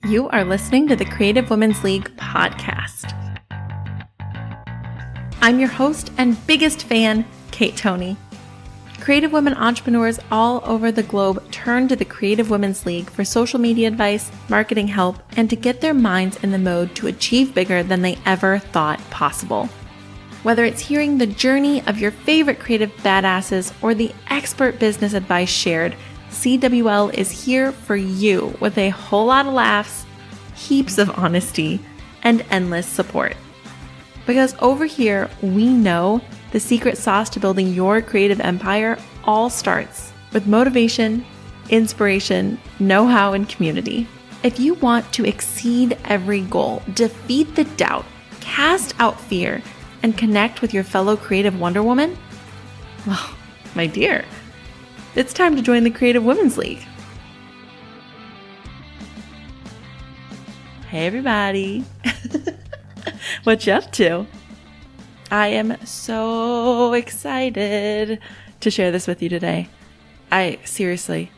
You are listening to the Creative Women's League podcast. I'm your host and biggest fan, Kate Toney. Creative women entrepreneurs all over the globe turn to the Creative Women's League for social media advice, marketing help, and to get their minds in the mode to achieve bigger than they ever thought possible. Whether it's hearing the journey of your favorite creative badasses or the expert business advice shared, CWL is here for you with a whole lot of laughs, heaps of honesty, and endless support. Because over here, we know the secret sauce to building your creative empire all starts with motivation, inspiration, know-how, and community. If you want to exceed every goal, defeat the doubt, cast out fear, and connect with your fellow creative Wonder Woman, well, my dear, it's time to join the Creative Women's League. Hey everybody, what you up to? I am so excited to share this with you today. Seriously,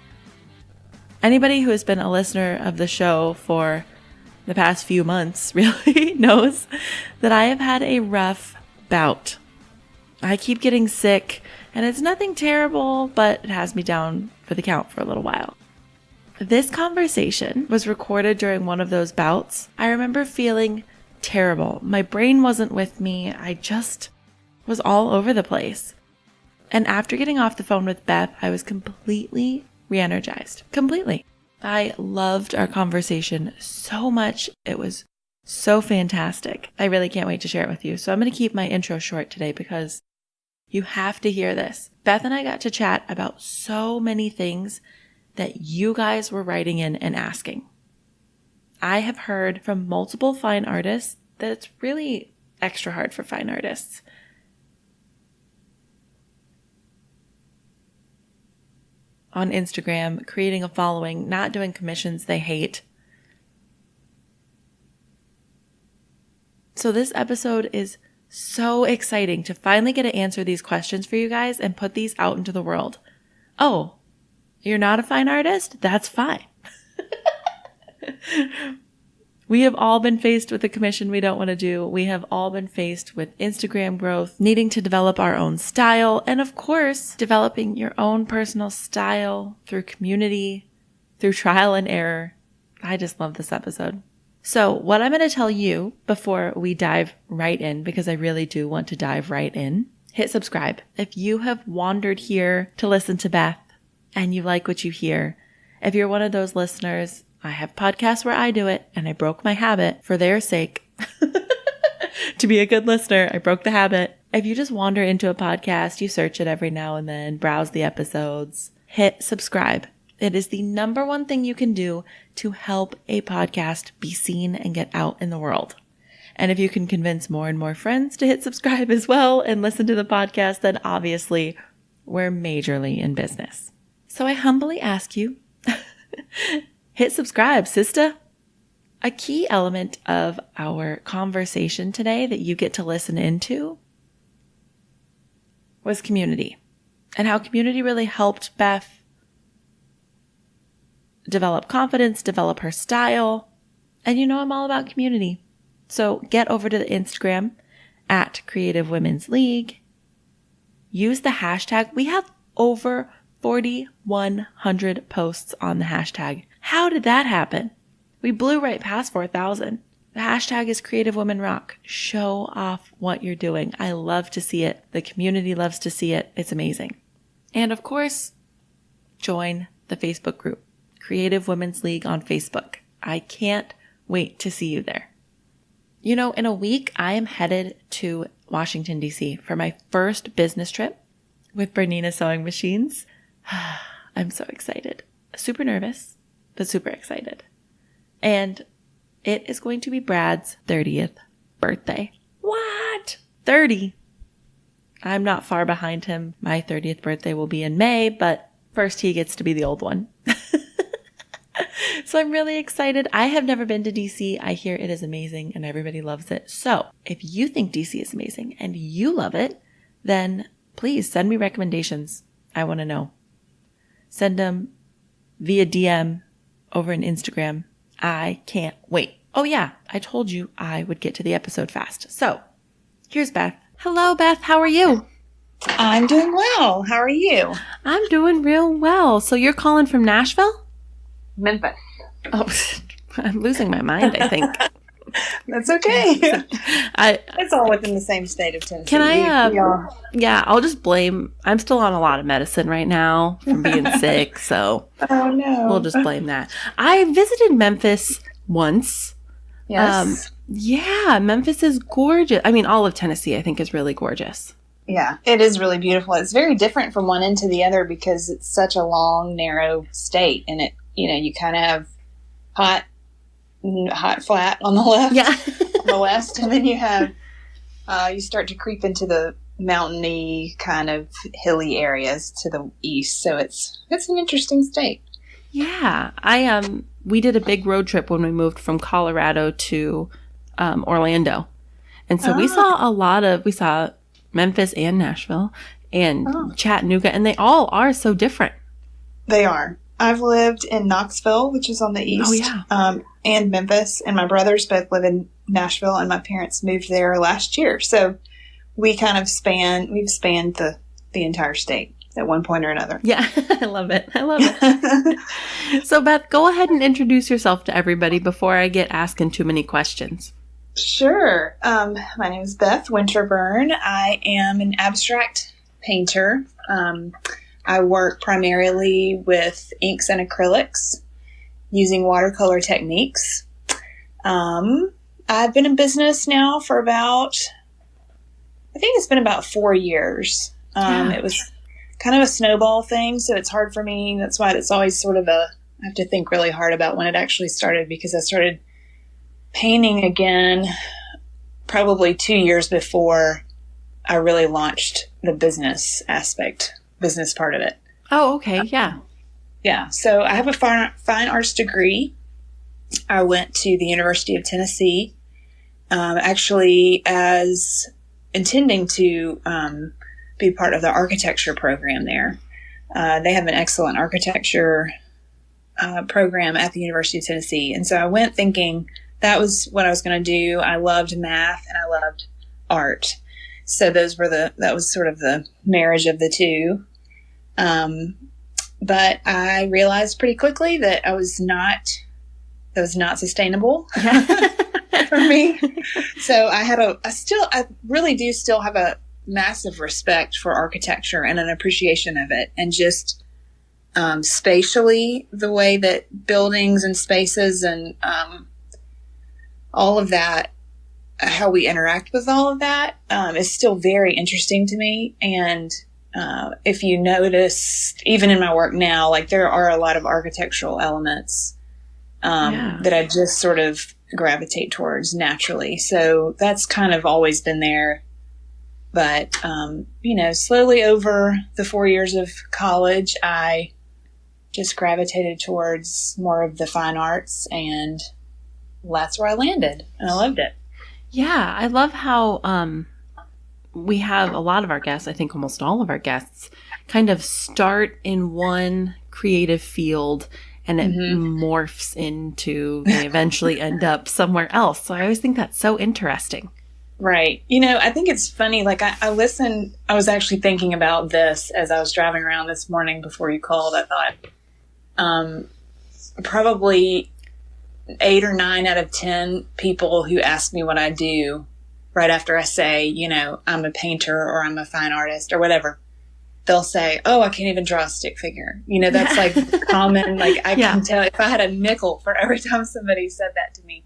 anybody who has been a listener of the show for the past few months really knows that I have had a rough bout. I keep getting sick, and it's nothing terrible, but it has me down for the count for a little while. This conversation was recorded during one of those bouts. I remember feeling terrible. My brain wasn't with me. I just was all over the place. And after getting off the phone with Beth, I was completely re-energized. Completely. I loved our conversation so much. It was so fantastic. I really can't wait to share it with you. So I'm going to keep my intro short today because you have to hear this. Beth and I got to chat about so many things that you guys were writing in and asking. I have heard from multiple fine artists that it's really extra hard for fine artists. On Instagram, creating a following, not doing commissions they hate. So this episode is so exciting to finally get to answer these questions for you guys and put these out into the world. Oh, you're not a fine artist? That's fine. We have all been faced with a commission we don't want to do. We have all been faced with Instagram growth, needing to develop our own style, and of course, developing your own personal style through community, through trial and error. I just love this episode. So what I'm going to tell you before we dive right in, because I really do want to dive right in, hit subscribe. If you have wandered here to listen to Beth and you like what you hear, if you're one of those listeners, I have podcasts where I do it and I broke my habit for their sake. To be a good listener, I broke the habit. If you just wander into a podcast, you search it every now and then, browse the episodes, hit subscribe. It is the number one thing you can do to help a podcast be seen and get out in the world. And if you can convince more and more friends to hit subscribe as well and listen to the podcast, then obviously we're majorly in business. So I humbly ask you, hit subscribe, sister. A key element of our conversation today that you get to listen into was community, and how community really helped Beth develop confidence, develop her style. And you know I'm all about community. So get over to the Instagram at Creative Women's League. Use the hashtag. We have over 4,100 posts on the hashtag. How did that happen? We blew right past 4,000. The hashtag is Creative Women Rock. Show off what you're doing. I love to see it. The community loves to see it. It's amazing. And of course, join the Facebook group, Creative Women's League on Facebook. I can't wait to see you there. You know, in a week, I am headed to Washington, D.C. for my first business trip with Brene Sewing Machines. I'm so excited. Super nervous, but super excited. And it is going to be Brad's 30th birthday. What? 30? I'm not far behind him. My 30th birthday will be in May, but first he gets to be the old one. So I'm really excited. I have never been to DC. I hear it is amazing and everybody loves it. So if you think DC is amazing and you love it, then please send me recommendations. I want to know. Send them via DM over on Instagram I can't wait. Oh yeah, I told you I would get to the episode fast. So, here's Beth. Hello, Beth. How are you? I'm doing well. How are you? I'm doing real well. So you're calling from Nashville? Memphis. Oh, I'm losing my mind, I think. That's okay. It's all within the same state of Tennessee. Can I, yeah, I'll just blame, I'm still on a lot of medicine right now from being sick, so oh, no. We'll just blame that. I visited Memphis once. Yes. Yeah, Memphis is gorgeous. I mean, all of Tennessee, I think, is really gorgeous. Yeah, it is really beautiful. It's very different from one end to the other because it's such a long, narrow state, and it, you kind of have hot flat on the left, on the west, and then you have you start to creep into the mountainy kind of hilly areas to the east. So it's an interesting state. Yeah, we did a big road trip when we moved from Colorado to Orlando, and so we saw Memphis and Nashville and Chattanooga, and they all are so different. They are. I've lived in Knoxville, which is on the east, and Memphis, and my brothers both live in Nashville, and my parents moved there last year. So we kind of we've spanned the entire state at one point or another. Yeah, I love it. So Beth, go ahead and introduce yourself to everybody before I get asking too many questions. Sure. My name is Beth Winterburn. I am an abstract painter. I work primarily with inks and acrylics using watercolor techniques. I've been in business now for I think it's been about 4 years. It was kind of a snowball thing, so it's hard for me. That's why it's always sort of I have to think really hard about when it actually started, because I started painting again probably 2 years before I really launched the business part of it. Oh, okay. Yeah. Yeah. So I have a fine arts degree. I went to the University of Tennessee, actually as intending to be part of the architecture program there. They have an excellent architecture program at the University of Tennessee. And so I went thinking that was what I was going to do. I loved math and I loved art. So that was sort of the marriage of the two. But I realized pretty quickly that that was not sustainable for me. So I really do still have a massive respect for architecture and an appreciation of it, and just spatially the way that buildings and spaces and all of that, how we interact with all of that, is still very interesting to me. And if you notice, even in my work now, like there are a lot of architectural elements that I just sort of gravitate towards naturally. So that's kind of always been there. But, slowly over the 4 years of college, I just gravitated towards more of the fine arts, and that's where I landed, and I loved it. Yeah, I love how we have a lot of our guests, I think almost all of our guests, kind of start in one creative field and it morphs into, they eventually end up somewhere else. So I always think that's so interesting. Right. I think it's funny. Like I was actually thinking about this as I was driving around this morning before you called. I thought probably 8 or 9 out of 10 people who ask me what I do right after I say, I'm a painter or I'm a fine artist or whatever, they'll say, oh, I can't even draw a stick figure. That's like common. Like I can tell if I had a nickel for every time somebody said that to me.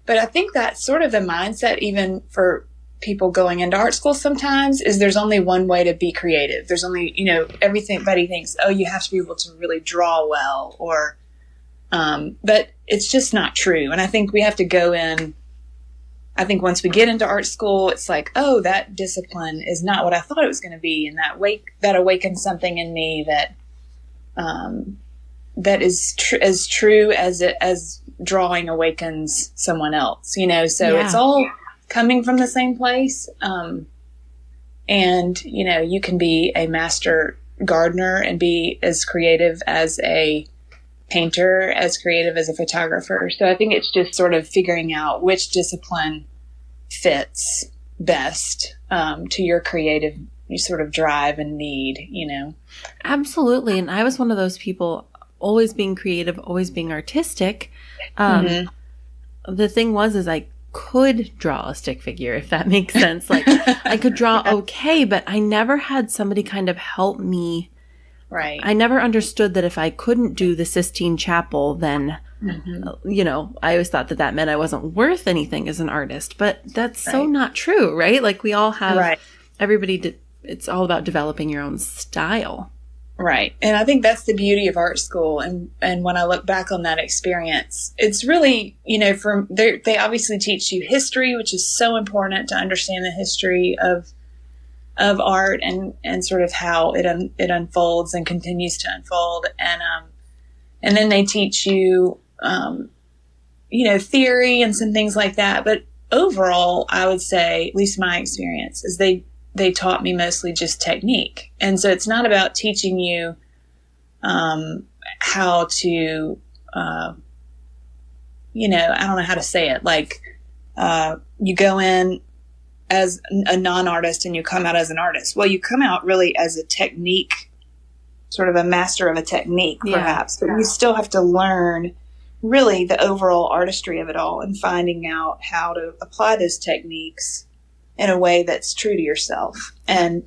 But I think that's sort of the mindset even for people going into art school sometimes, is there's only one way to be creative. There's only, everybody thinks, oh, you have to be able to really draw well, or, but it's just not true. And I think we have to go in. I think once we get into art school, it's like, oh, that discipline is not what I thought it was going to be. And that awakens something in me that is as true as drawing awakens someone else, so it's all coming from the same place. And, you can be a master gardener and be as creative as a painter, as creative as a photographer. So I think it's just sort of figuring out which discipline fits best to your creative sort of drive and need, you know? Absolutely. And I was one of those people, always being creative, always being artistic. The thing is I could draw a stick figure, if that makes sense. Like I could draw okay, but I never had somebody kind of help me. Right. I never understood that if I couldn't do the Sistine Chapel, then, you know, I always thought that that meant I wasn't worth anything as an artist. But that's so not true, right? Like we all have, it's all about developing your own style. Right. And I think that's the beauty of art school. And when I look back on that experience, it's really, you know, they obviously teach you history, which is so important to understand the history of art and sort of how it unfolds and continues to unfold. And then they teach you, you know, theory and some things like that. But overall, I would say, at least my experience, is they taught me mostly just technique. And so it's not about teaching you how to, you know, I don't know how to say it. Like you go in as a non-artist and you come out as an artist. Well, you come out really as a technique, sort of a master of a technique, perhaps. But you still have to learn really the overall artistry of it all and finding out how to apply those techniques in a way that's true to yourself. And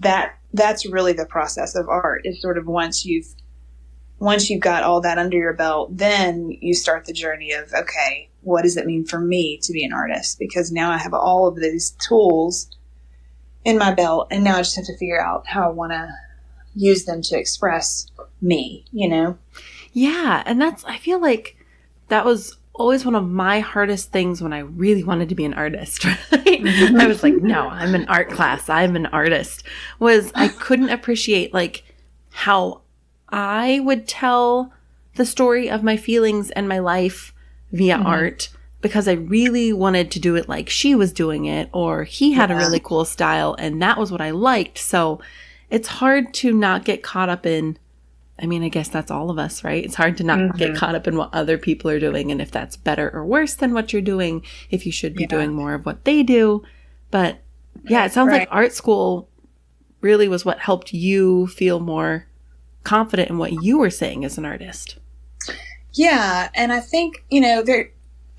that's really the process of art, is sort of once you've got all that under your belt, then you start the journey of, okay, what does it mean for me to be an artist? Because now I have all of these tools in my belt, and now I just have to figure out how I want to use them to express me, you know? Yeah. And I feel like that was always one of my hardest things when I really wanted to be an artist, right? I was like, no, I'm an art class. I'm an artist. Was I couldn't appreciate like how I would tell the story of my feelings and my life via art, because I really wanted to do it like she was doing it, or he had a really cool style and that was what I liked. So it's hard to not get caught up in, I mean, I guess that's all of us, right? It's hard to not get caught up in what other people are doing and if that's better or worse than what you're doing, if you should be doing more of what they do. But yeah, it sounds like art school really was what helped you feel more confident in what you were saying as an artist. Yeah. And I think, you know,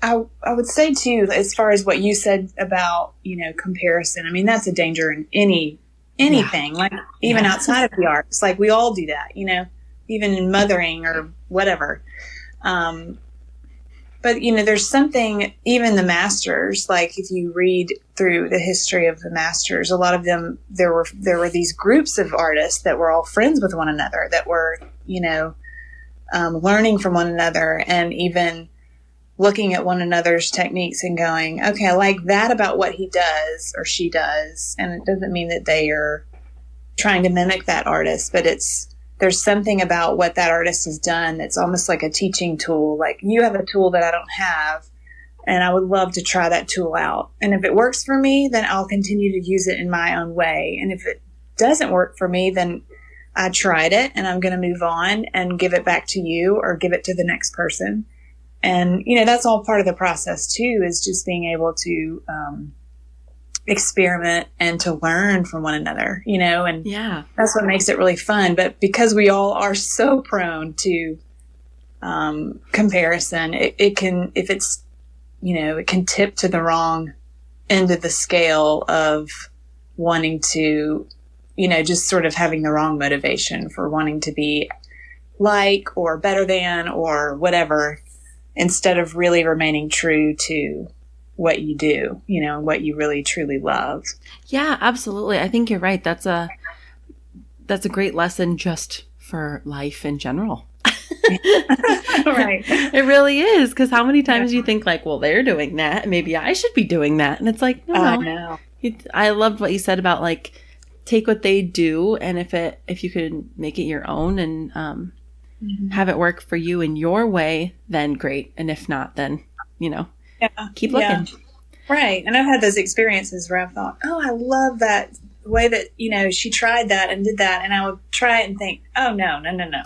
I would say too, as far as what you said about, you know, comparison, I mean, that's a danger in anything, like even outside of the arts, like we all do that, you know, even in mothering or whatever. But, you know, there's something, even the masters, like if you read through the history of the masters, a lot of them, there were these groups of artists that were all friends with one another, that were, you know, learning from one another and even looking at one another's techniques and going, okay, I like that about what he does or she does. And it doesn't mean that they are trying to mimic that artist, but there's something about what that artist has done that's almost like a teaching tool. Like, you have a tool that I don't have, and I would love to try that tool out. And if it works for me, then I'll continue to use it in my own way. And if it doesn't work for me, then I tried it and I'm going to move on and give it back to you or give it to the next person. And, you know, that's all part of the process too, is just being able to experiment and to learn from one another, you know, and that's what makes it really fun. But because we all are so prone to comparison, it can, if it's, you know, it can tip to the wrong end of the scale of wanting to, you know, just sort of having the wrong motivation for wanting to be like or better than or whatever, instead of really remaining true to what you do, you know, what you really truly love. Yeah, absolutely. I think you're right. That's a great lesson just for life in general. Right. It really is. Because how many times you think like, well, they're doing that, maybe I should be doing that. And it's like, no. I loved what you said about like, take what they do. And if you could make it your own and have it work for you in your way, then great. And if not, then, you know, keep looking. Yeah. Right. And I've had those experiences where I've thought, oh, I love that way that, you know, she tried that and did that. And I would try it and think, oh, no.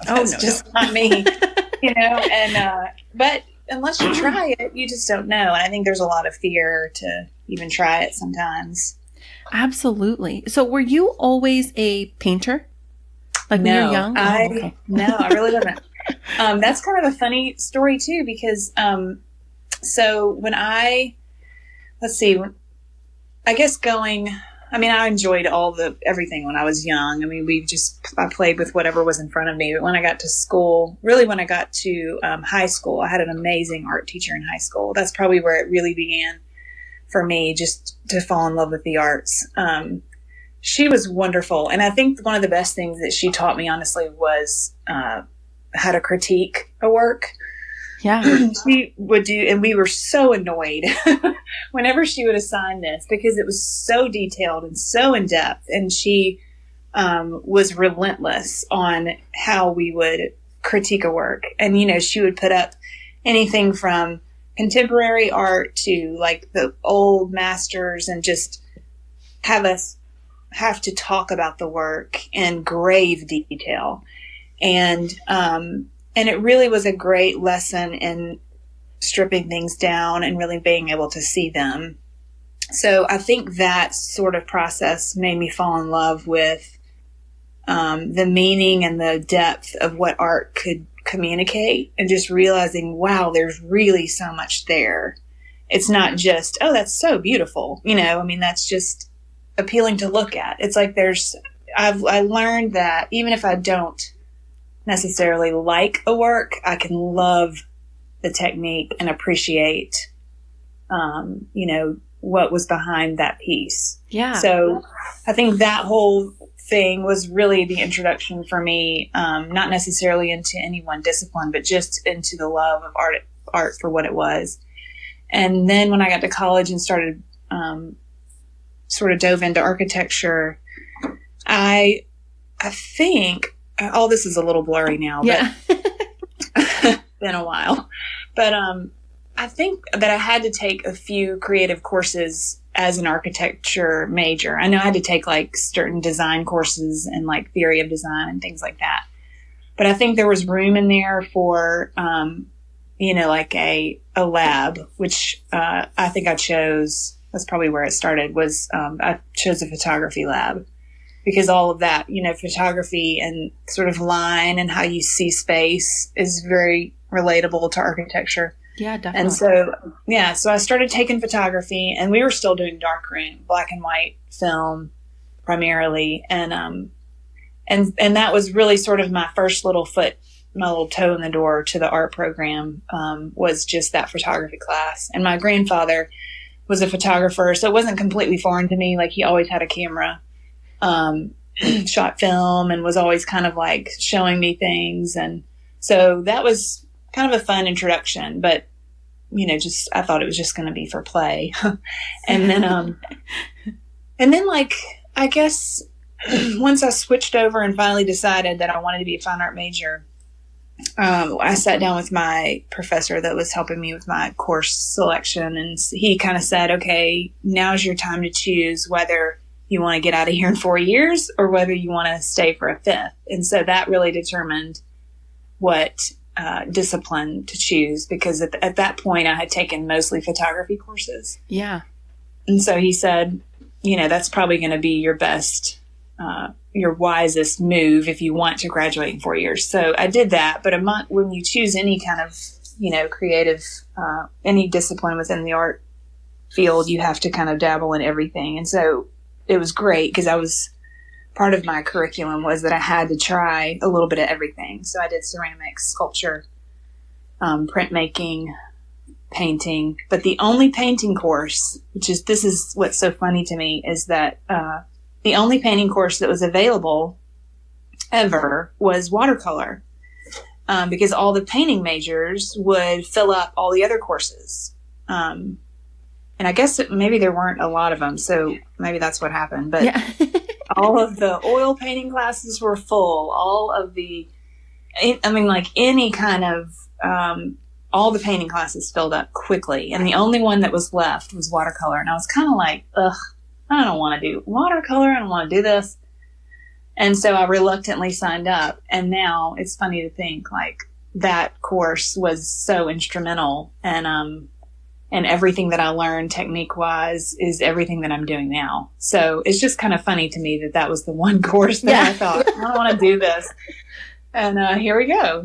That's just not me. But unless you try it, you just don't know. And I think there's a lot of fear to even try it sometimes. Absolutely. So were you always a painter? Like when you were young? No, I really wasn't. That's kind of a funny story too, because so when I enjoyed everything when I was young. I mean, I played with whatever was in front of me. But when I got to school, really when I got to high school, I had an amazing art teacher in high school. That's probably where it really began for me, just to fall in love with the arts. She was wonderful. And I think one of the best things that she taught me, honestly, was how to critique a work. Yeah. She would do, and we were so annoyed whenever she would assign this, because it was so detailed and so in depth. And she was relentless on how we would critique a work. And, she would put up anything from contemporary art to like the old masters, and just have us have to talk about the work in grave detail. And it really was a great lesson in stripping things down and really being able to see them. So I think that sort of process made me fall in love with the meaning and the depth of what art could communicate, and just realizing, wow, there's really so much there. It's not just, oh, that's so beautiful. That's just appealing to look at. It's like I learned that even if I don't necessarily like a work, I can love the technique and appreciate, what was behind that piece. Yeah. So I think that whole thing was really the introduction for me, not necessarily into any one discipline, but just into the love of art for what it was. And then when I got to college and started, sort of dove into architecture, I think all this is a little blurry now, but been a while. But I think that I had to take a few creative courses as an architecture major. I know I had to take like certain design courses and like theory of design and things like that. But I think there was room in there for, like a lab, which I think I chose. That's probably where it started, was I chose a photography lab, because all of that, photography and sort of line and how you see space is very relatable to architecture. Yeah, definitely. And so I started taking photography, and we were still doing darkroom, black and white film primarily. And that was really sort of my first little toe in the door to the art program, was just that photography class. And my grandfather was a photographer, so it wasn't completely foreign to me. Like, he always had a camera, shot film, and was always kind of like showing me things. And so that was kind of a fun introduction, but I thought it was just going to be for play. And then like, I guess once I switched over and finally decided that I wanted to be a fine art major, I sat down with my professor that was helping me with my course selection, and he kind of said, okay, now's your time to choose whether you want to get out of here in 4 years or whether you want to stay for a fifth. And so that really determined what discipline to choose, because at that point I had taken mostly photography courses. Yeah. And so he said, that's probably going to be your best, your wisest move if you want to graduate in 4 years. So I did that. But when you choose any kind of, creative, any discipline within the art field, you have to kind of dabble in everything. And so it was great, because part of my curriculum was that I had to try a little bit of everything. So I did ceramics, sculpture, printmaking, painting. But the only painting course, this is what's so funny to me, is that the only painting course that was available ever was watercolor, because all the painting majors would fill up all the other courses. And I guess maybe there weren't a lot of them, so maybe that's what happened. But yeah. All of the oil painting classes were full. All of any kind of, all the painting classes filled up quickly. And the only one that was left was watercolor. And I was kind of like, ugh, I don't want to do watercolor. I don't want to do this. And so I reluctantly signed up. And now it's funny to think, like, that course was so instrumental, and everything that I learned technique wise is everything that I'm doing now. So it's just kind of funny to me that was the one course that I thought, I want to do this. And here we go,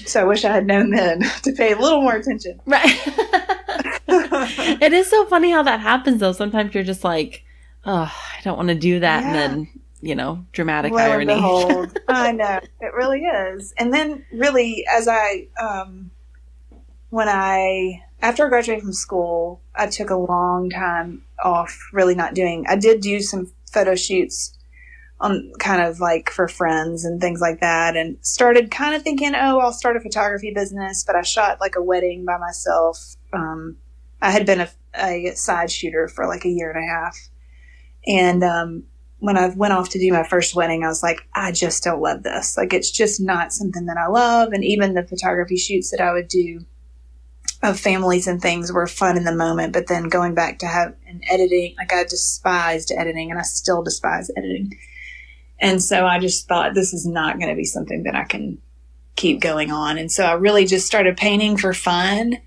So I wish I had known then to pay a little more attention. Right. It is so funny how that happens, though. Sometimes you're just like, oh, I don't want to do that. Yeah. And then, dramatic irony. Behold, I know. It really is. And then really, as after I graduated from school, I took a long time off, really not doing. I did do some photo shoots kind of like for friends and things like that, and started kind of thinking, I'll start a photography business. But I shot like a wedding by myself. I had been a side shooter for like a year and a half. And when I went off to do my first wedding, I was like, I just don't love this. Like, it's just not something that I love. And even the photography shoots that I would do of families and things were fun in the moment, but then going back to editing, like I despised editing, and I still despise editing. And so I just thought, this is not going to be something that I can keep going on. And so I really just started painting for fun,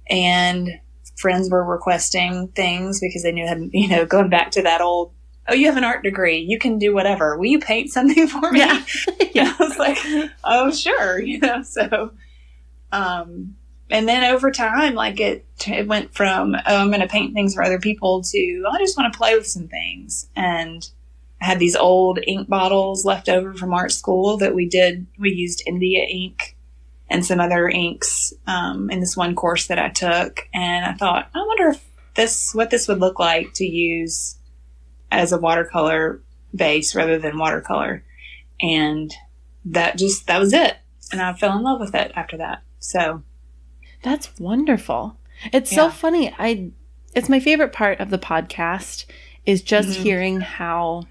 and friends were requesting things because they knew, going back to that old, you have an art degree, you can do whatever. Will you paint something for me? Yeah. Yeah. I was like, oh, sure. So, and then over time, like it went from, I'm going to paint things for other people to, I just want to play with some things. And I had these old ink bottles left over from art school that we used India ink and some other inks in this one course that I took. And I thought, I wonder what this would look like to use as a watercolor base rather than watercolor. And that was it. And I fell in love with it after that. So. That's wonderful. It's so funny. It's my favorite part of the podcast is just hearing how,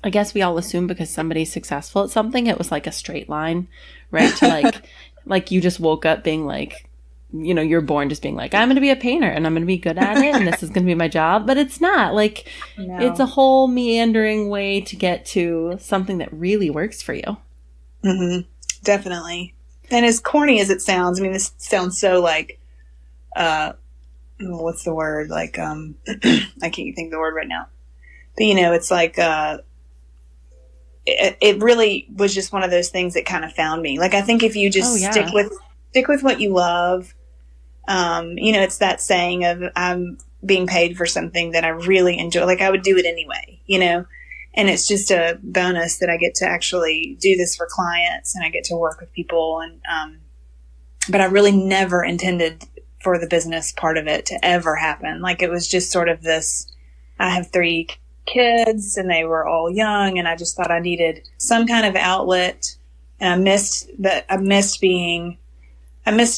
I guess we all assume because somebody's successful at something, it was like a straight line, right? To like you just woke up being like, you're born just being like, I'm going to be a painter and I'm going to be good at it and this is going to be my job. But it's not. Like, It's a whole meandering way to get to something that really works for you. Mm-hmm. Definitely. And as corny as it sounds, I mean, this sounds so like, what's the word? Like, I can't think of the word right now. But, it's like, it really was just one of those things that kind of found me. Like, I think if you just stick with what you love, it's that saying of I'm being paid for something that I really enjoy. Like, I would do it anyway, And it's just a bonus that I get to actually do this for clients and I get to work with people. And, but I really never intended for the business part of it to ever happen. Like, it was just sort of this, I have 3 kids and they were all young, and I just thought I needed some kind of outlet. And I missed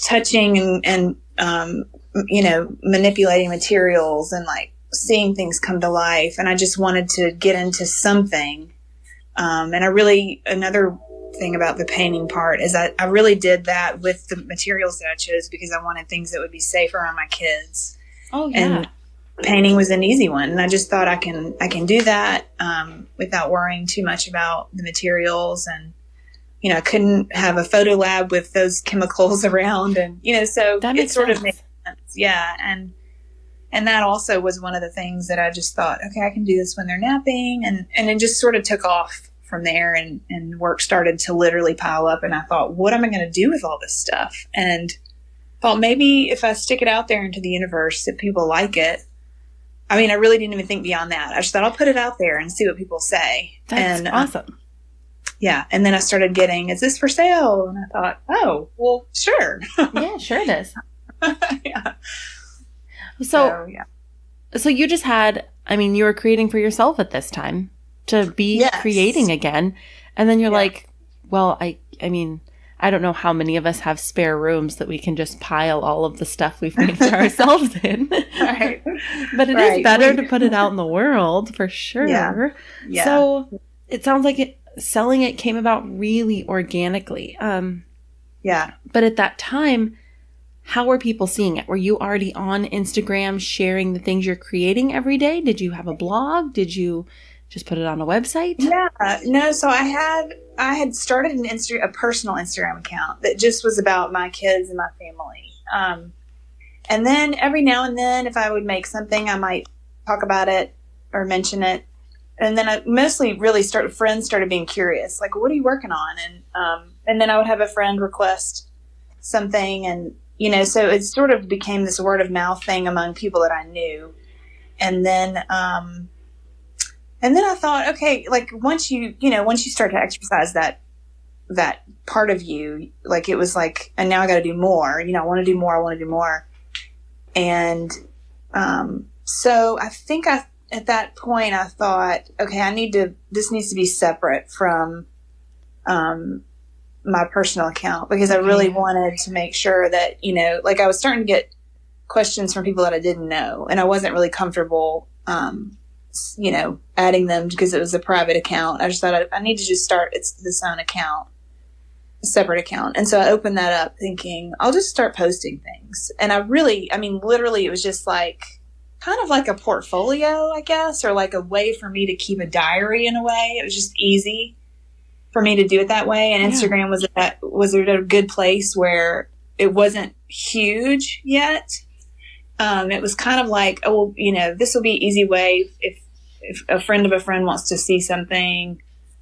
touching and manipulating materials and like seeing things come to life. And I just wanted to get into something. And another thing about the painting part is I really did that with the materials that I chose because I wanted things that would be safe around my kids. Oh, yeah. And painting was an easy one. And I just thought I can do that, without worrying too much about the materials. And, I couldn't have a photo lab with those chemicals around. And, so it sort of made sense. Yeah. And that also was one of the things that I just thought, okay, I can do this when they're napping. And it just sort of took off from there, and work started to literally pile up. And I thought, what am I going to do with all this stuff? And thought maybe if I stick it out there into the universe, if people like it. I mean, I really didn't even think beyond that. I just thought I'll put it out there and see what people say. That's awesome. Yeah. And then I started getting, is this for sale? And I thought, oh, well, sure. Yeah, sure it is. Yeah. So you just had, you were creating for yourself at this time to be creating again. And then you're like, well, I don't know how many of us have spare rooms that we can just pile all of the stuff we've made for ourselves in. Right. But it is better to put it out in the world for sure. Yeah. So it sounds like selling it came about really organically. Yeah. But at that time, how were people seeing it? Were you already on Instagram sharing the things you're creating every day? Did you have a blog? Did you just put it on a website? Yeah, no. So I had started a personal Instagram account that just was about my kids and my family. And then every now and then, if I would make something, I might talk about it or mention it. And then I mostly friends started being curious, like, what are you working on? And then I would have a friend request something, and so it sort of became this word of mouth thing among people that I knew. And then I thought, okay, like once you start to exercise that part of you, like it was like, and now I got to do more. I want to do more. And so I think at that point I thought, okay, this needs to be separate from my personal account, because I really wanted to make sure that, like I was starting to get questions from people that I didn't know, and I wasn't really comfortable, adding them because it was a private account. I just thought I need to just start this own account, a separate account. And so I opened that up thinking I'll just start posting things. And literally it was just like, kind of like a portfolio, I guess, or like a way for me to keep a diary in a way. It was just easy for me to do it that way. And Instagram was at a good place where it wasn't huge yet. It was kind of like, this will be an easy way. If a friend of a friend wants to see something,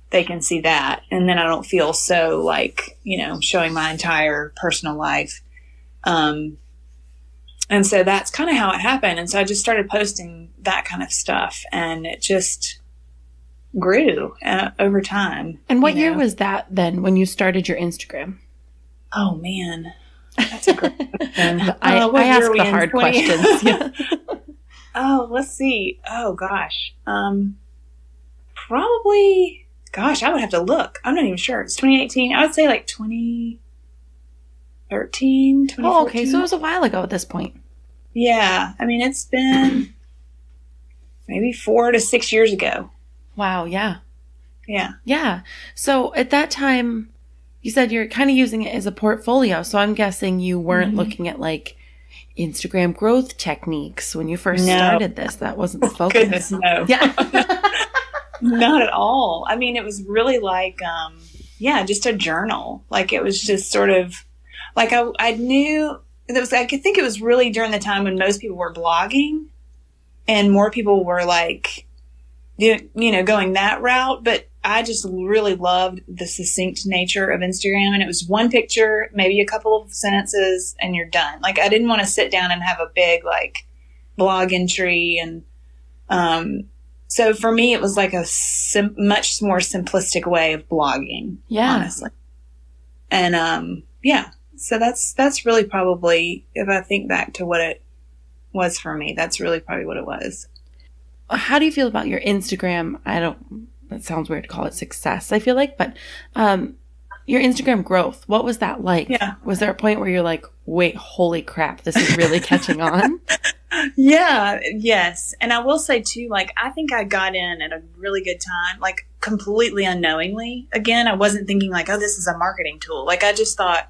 they can see that. And then I don't feel so like, showing my entire personal life. And so that's kind of how it happened. And so I just started posting that kind of stuff, and it just grew over time. And what year was that then when you started your Instagram? Oh, man. That's a great question. I ask the hard questions. Yeah. Oh, let's see. Oh, gosh. Probably, I would have to look. I'm not even sure. It's 2018. I would say like 2013, 2014. Oh, okay. So it was a while ago at this point. Yeah. It's been maybe 4 to 6 years ago. Wow. Yeah. Yeah. Yeah. So at that time, you said you're kind of using it as a portfolio. So I'm guessing you weren't looking at like Instagram growth techniques when you first started this. That wasn't the focus. Goodness, no. Yeah. Not at all. It was really like, just a journal. Like it was just sort of like I knew I could think it was really during the time when most people were blogging and more people were like, going that route. But I just really loved the succinct nature of Instagram. And it was one picture, maybe a couple of sentences, and you're done. Like I didn't want to sit down and have a big like blog entry. And so for me, it was like a much more simplistic way of blogging, honestly. And so that's really probably, if I think back to what it was for me, that's really probably what it was. How do you feel about your Instagram? That sounds weird to call it success, I feel like, but your Instagram growth, what was that like? Yeah. Was there a point where you're like, wait, holy crap, this is really catching on? Yeah, yes. And I will say too, like, I think I got in at a really good time, like completely unknowingly. Again, I wasn't thinking like, oh, this is a marketing tool. Like I just thought,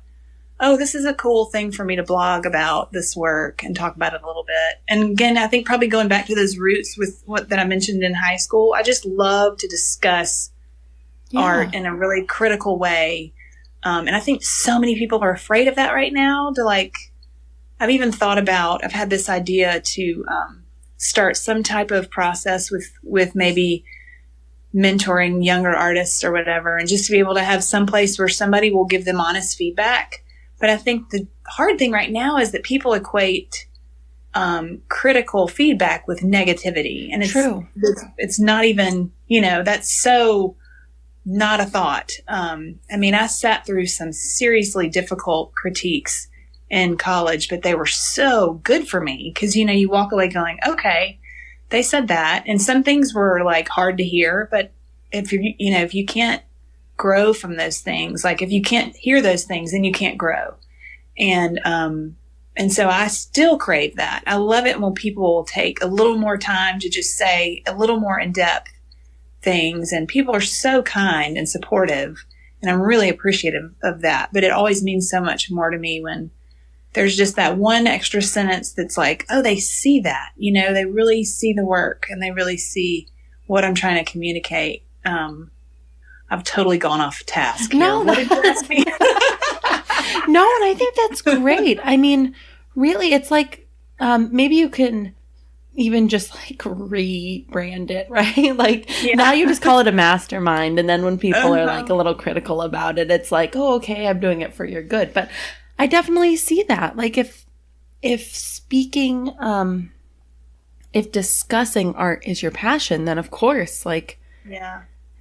oh, this is a cool thing for me to blog about this work and talk about it a little bit. And again, I think probably going back to those roots with that I mentioned in high school, I just love to discuss art in a really critical way. And I think so many people are afraid of that right now I've even thought about, I've had this idea to start some type of process with maybe mentoring younger artists or whatever, and just to be able to have some place where somebody will give them honest feedback. But I think the hard thing right now is that people equate critical feedback with negativity. And it's true. It's not even, that's so not a thought. I sat through some seriously difficult critiques in college, but they were so good for me because, you walk away going, okay, they said that. And some things were like hard to hear, but if you can't grow from those things, like if you can't hear those things, then you can't grow. And so I still crave that. I love it when people will take a little more time to just say a little more in-depth things, and people are so kind and supportive, and I'm really appreciative of that. But it always means so much more to me when there's just that one extra sentence that's like, oh, they see that, they really see the work and they really see what I'm trying to communicate. I've totally gone off task. No, what did you ask me? No, and I think that's great. I mean, really, it's like maybe you can even just like rebrand it, right? Like now you just call it a mastermind. And then when people are like a little critical about it, it's like, oh, okay, I'm doing it for your good. But I definitely see that. Like if speaking, if discussing art is your passion, then of course, like,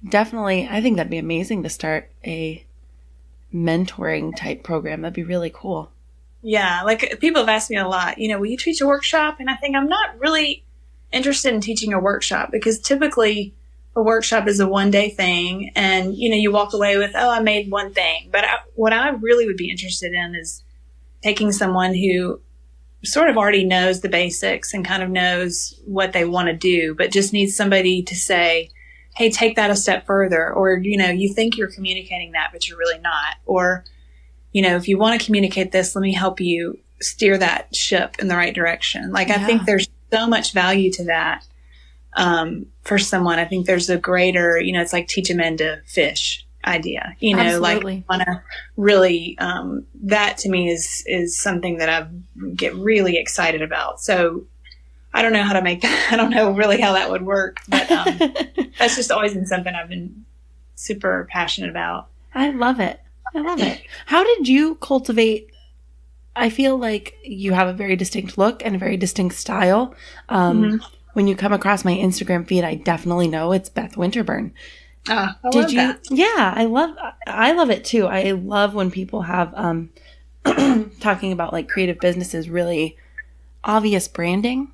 definitely, I think that'd be amazing to start a mentoring type program. That'd be really cool. Yeah, like people have asked me a lot, will you teach a workshop? And I think I'm not really interested in teaching a workshop because typically a workshop is a one-day thing and, you walk away with, oh, I made one thing. But what I really would be interested in is taking someone who sort of already knows the basics and kind of knows what they want to do, but just needs somebody to say, hey, take that a step further. Or, you think you're communicating that, but you're really not. Or, if you want to communicate this, let me help you steer that ship in the right direction. Like, I think there's so much value to that for someone. I think there's a greater, it's like teach a man to fish idea, Absolutely. like want to really, that to me is something that I get really excited about. So I don't know how to make that. I don't know really how that would work, but that's just always been something I've been super passionate about. I love it. How did you cultivate? I feel like you have a very distinct look and a very distinct style. When you come across my Instagram feed, I definitely know it's Beth Winterburn. I love that. Yeah, I love it too. I love when people have talking about like creative businesses, really obvious branding.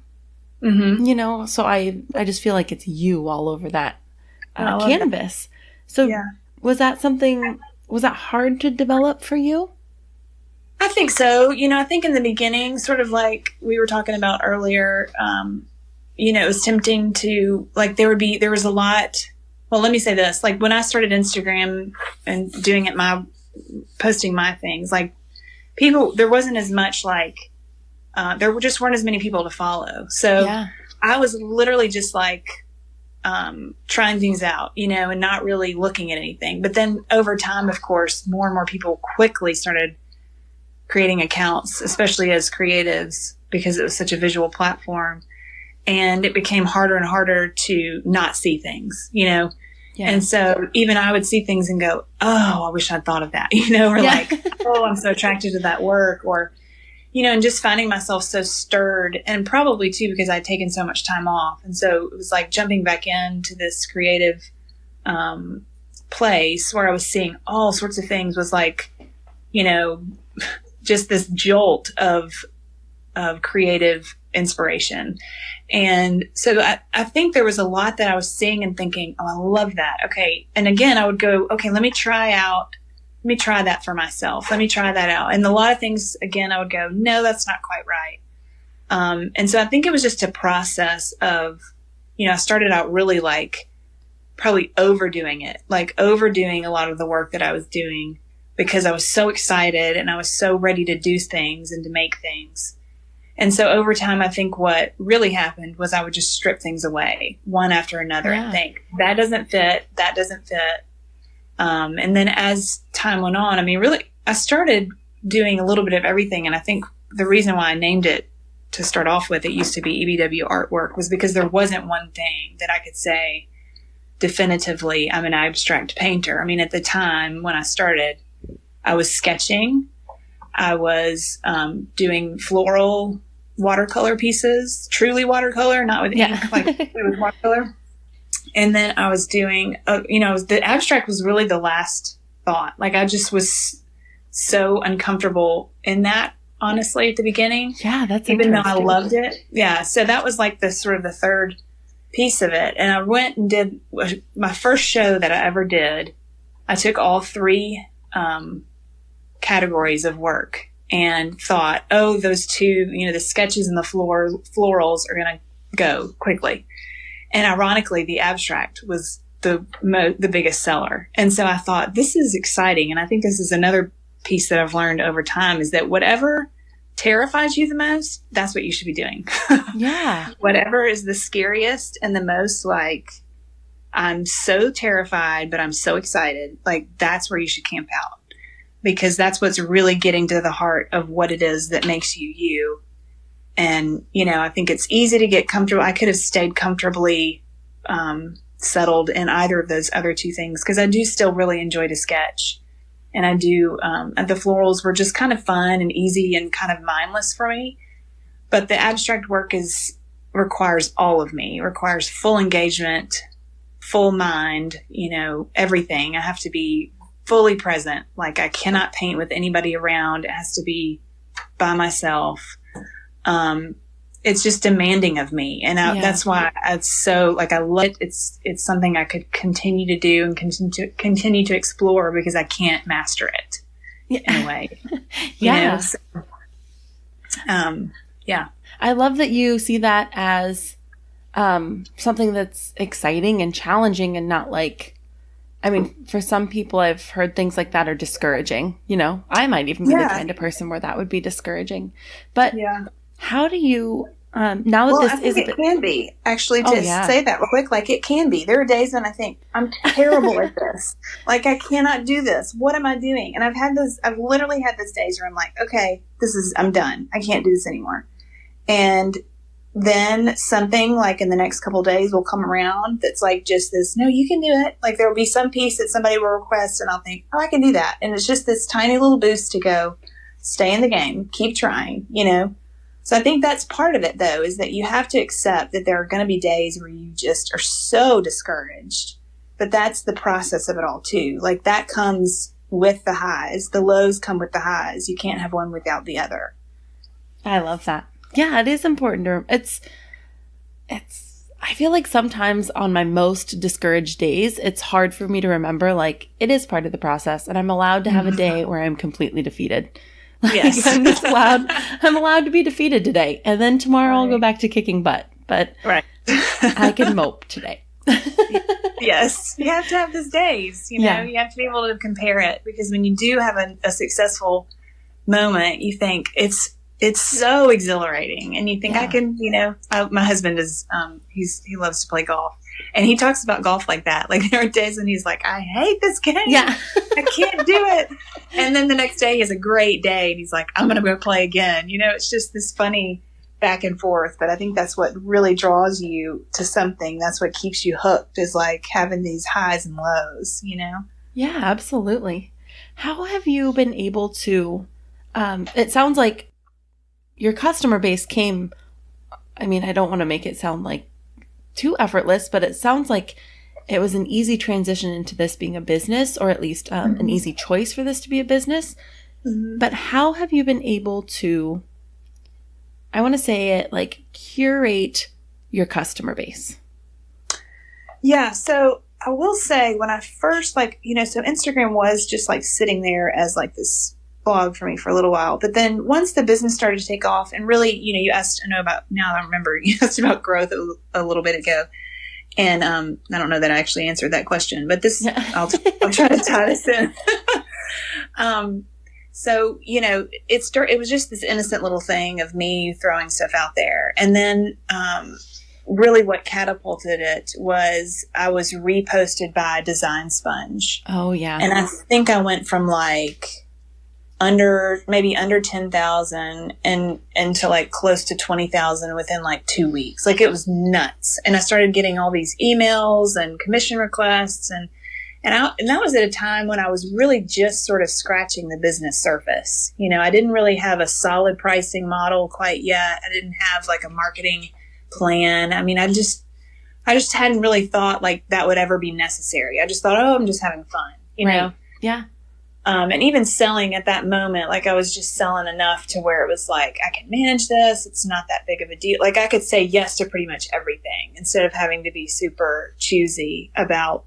So I just feel like it's you all over that canvas. That. So was that hard to develop for you? I think so. I think in the beginning, sort of like we were talking about earlier, it was tempting to, like, there was a lot. Well, let me say this. Like, when I started Instagram and doing it, posting my things, like, there wasn't as much, like, there just weren't as many people to follow. So I was literally just like, trying things out, and not really looking at anything. But then over time, of course, more and more people quickly started creating accounts, especially as creatives, because it was such a visual platform. And it became harder and harder to not see things, And so even I would see things and go, oh, I wish I'd thought of that, or like, oh, I'm so attracted to that work, or, and just finding myself so stirred, and probably too because I'd taken so much time off. And so it was like jumping back into this creative place where I was seeing all sorts of things was like, just this jolt of creative inspiration. And so I think there was a lot that I was seeing and thinking, oh, I love that. Okay. And again, I would go, okay, let me try that for myself. Let me try that out. And a lot of things, again, I would go, no, that's not quite right. And so I think it was just a process of, I started out really like probably overdoing it, like overdoing a lot of the work that I was doing because I was so excited and I was so ready to do things and to make things. And so over time, I think what really happened was I would just strip things away one after another and think, that doesn't fit. And then as time went on, I mean, really, I started doing a little bit of everything. And I think the reason why I named it to start off with, it used to be EBW artwork, was because there wasn't one thing that I could say definitively, I'm an abstract painter. I mean, at the time when I started, I was sketching. I was doing floral watercolor pieces, truly watercolor, not with ink, like with watercolor. And then I was doing, the abstract was really the last thought. Like, I just was so uncomfortable in that, honestly, at the beginning. Yeah, that's even though I loved it. Yeah, so that was like the sort of the third piece of it. And I went and did my first show that I ever did. I took all three categories of work and thought, oh, those two, the sketches and the florals are going to go quickly. And ironically, the abstract was the biggest seller. And so I thought, this is exciting. And I think this is another piece that I've learned over time, is that whatever terrifies you the most, that's what you should be doing. Yeah. Whatever is the scariest and the most like I'm so terrified, but I'm so excited. Like, that's where you should camp out, because that's what's really getting to the heart of what it is that makes you you. And, you know, I think it's easy to get comfortable. I could have stayed comfortably settled in either of those other two things, because I do still really enjoy to sketch. And I do, the florals were just kind of fun and easy and kind of mindless for me. But the abstract work requires all of me, requires full engagement, full mind, you know, everything. I have to be fully present. Like, I cannot paint with anybody around. It has to be by myself. It's just demanding of me. And that's why it's so, like, I love it. It's something I could continue to do and continue to explore, because I can't master it in a way. Yeah. You know? Yeah. I love that you see that as something that's exciting and challenging, and not like, I mean, for some people I've heard things like that are discouraging. You know, I might even be the kind of person where that would be discouraging. But how do you, now that this I think is it can be, actually, to say that real quick, like, it can be. There are days when I think, I'm terrible at this. Like, I cannot do this. What am I doing? And I've literally had those days where I'm like, okay, I'm done. I can't do this anymore. And then something like in the next couple of days will come around that's like just this, no, you can do it. Like, there will be some piece that somebody will request, and I'll think, oh, I can do that. And it's just this tiny little boost to go, stay in the game, keep trying, you know? So I think that's part of it, though, is that you have to accept that there are going to be days where you just are so discouraged. But that's the process of it all, too. Like, that comes with the highs. The lows come with the highs. You can't have one without the other. I love that. Yeah, it is important to, I feel like sometimes on my most discouraged days, it's hard for me to remember, like, it is part of the process, and I'm allowed to have a day where I'm completely defeated. Like, yes. I'm allowed to be defeated today, and then tomorrow I'll go back to kicking butt, but I can mope today. Yes. You have to have those days, you know, you have to be able to compare it, because when you do have a successful moment, you think it's so exhilarating, and you think I can, you know, my husband is, he loves to play golf, and he talks about golf like that. Like, there are days when he's like, I hate this game. Yeah. I can't do it. And then the next day he has a great day, and he's like, I'm going to go play again. You know, it's just this funny back and forth. But I think that's what really draws you to something. That's what keeps you hooked, is like having these highs and lows, you know? Yeah, absolutely. How have you been able to, it sounds like your customer base came, I mean, I don't want to make it sound like too effortless, but it sounds like it was an easy transition into this being a business, or at least an easy choice for this to be a business. Mm-hmm. But how have you been able to, I want to say it, like, curate your customer base? Yeah. So I will say, when I first, like, you know, so Instagram was just like sitting there as like this blog for me for a little while. But then once the business started to take off, and really, you know, you asked, I know about, now I remember, you asked about growth a little bit ago. And I don't know that I actually answered that question, but this, I'll try to tie this in. So, you know, it was just this innocent little thing of me throwing stuff out there. And then really what catapulted it was I was reposted by Design Sponge. Oh, yeah. And I think I went from like maybe under 10,000 and to like close to 20,000 within like 2 weeks. Like, it was nuts. And I started getting all these emails and commission requests, and that was at a time when I was really just sort of scratching the business surface. You know, I didn't really have a solid pricing model quite yet. I didn't have like a marketing plan. I mean, I just hadn't really thought like that would ever be necessary. I just thought, oh, I'm just having fun, you know? Yeah. And even selling at that moment, like, I was just selling enough to where it was like, I can manage this. It's not that big of a deal. Like, I could say yes to pretty much everything instead of having to be super choosy about,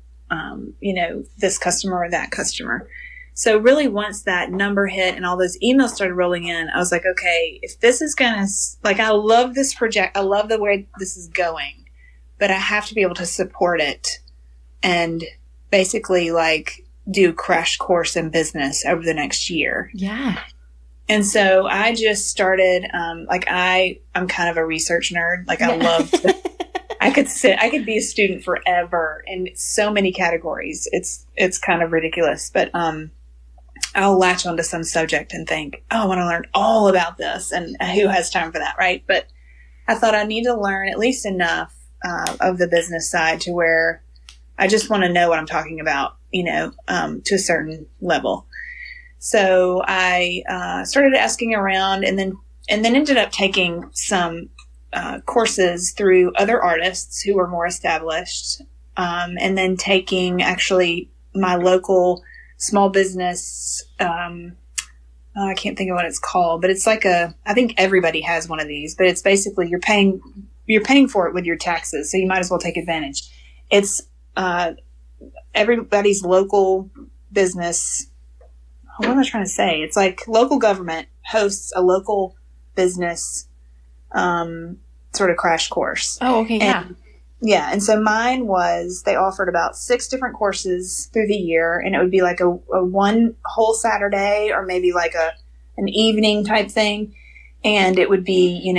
you know, this customer or that customer. So really, once that number hit and all those emails started rolling in, I was like, okay, if this is going to, like, I love this project. I love the way this is going, but I have to be able to support it and basically, like, do crash course in business over the next year. Yeah. And so I just started, like, I'm kind of a research nerd. Like, I love I could be a student forever in so many categories. It's kind of ridiculous, but I'll latch onto some subject and think, oh, I want to learn all about this, and who has time for that, right? But I thought I need to learn at least enough of the business side to where I just want to know what I'm talking about, to a certain level. So I started asking around, and then ended up taking some courses through other artists who were more established, and then taking actually my local small business. I can't think of what it's called, but it's like I think everybody has one of these, but it's basically you're paying for it with your taxes, so you might as well take advantage. It's everybody's local business. What am I trying to say? It's like local government hosts a local business sort of crash course. Oh, okay, yeah. And so mine was, they offered about 6 different courses through the year, and it would be like a one whole Saturday or maybe like an evening type thing. And it would be,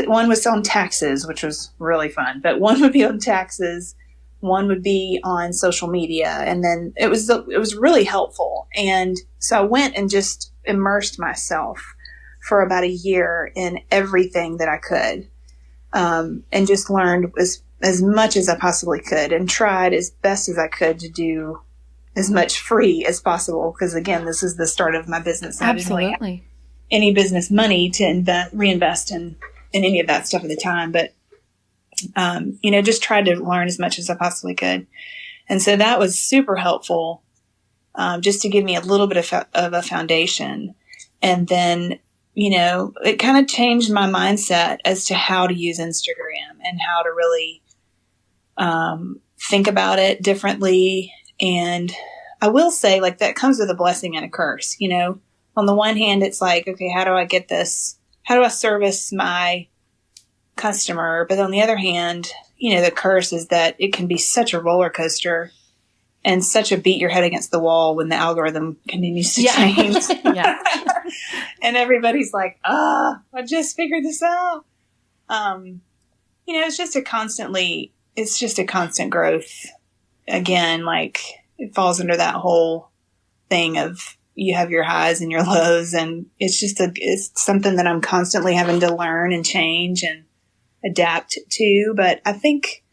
one was on taxes, which was really fun, but one would be on taxes, one would be on social media. And then it was really helpful. And so I went and just immersed myself for about a year in everything that I could. And just learned as much as I possibly could, and tried as best as I could to do as much free as possible. Because again, this is the start of my business. Absolutely. I didn't really have any business money to reinvest in any of that stuff at the time, but just tried to learn as much as I possibly could. And so that was super helpful, just to give me a little bit of a foundation. And then it kind of changed my mindset as to how to use Instagram and how to really think about it differently. And I will say, like, that comes with a blessing and a curse. On the one hand, it's like, okay, how do I get this? How do I service my customer? But on the other hand, the curse is that it can be such a roller coaster and such a beat your head against the wall when the algorithm continues to change. Yeah. And everybody's like, I just figured this out. It's just a constant growth. Again, like, it falls under that whole thing of you have your highs and your lows, and it's something that I'm constantly having to learn and change and adapt to. But I think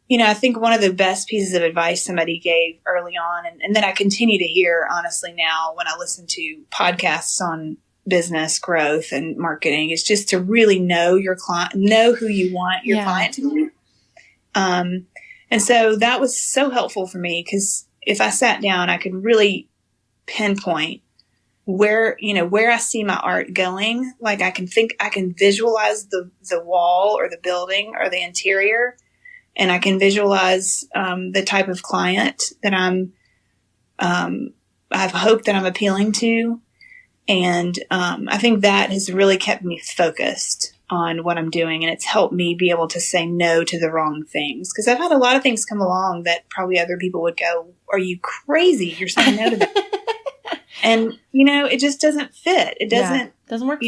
one of the best pieces of advice somebody gave early on, and that I continue to hear, honestly, now when I listen to podcasts on business growth and marketing, is just to really know your client, know who you want your client to be. And so that was so helpful for me, because if I sat down, I could really pinpoint where I see my art going. Like, I can visualize the wall or the building or the interior. And I can visualize the type of client that I've hoped that I'm appealing to. And I think that has really kept me focused on what I'm doing. And it's helped me be able to say no to the wrong things. Because I've had a lot of things come along that probably other people would go, are you crazy? You're saying no to that. And, it just doesn't fit. It doesn't work.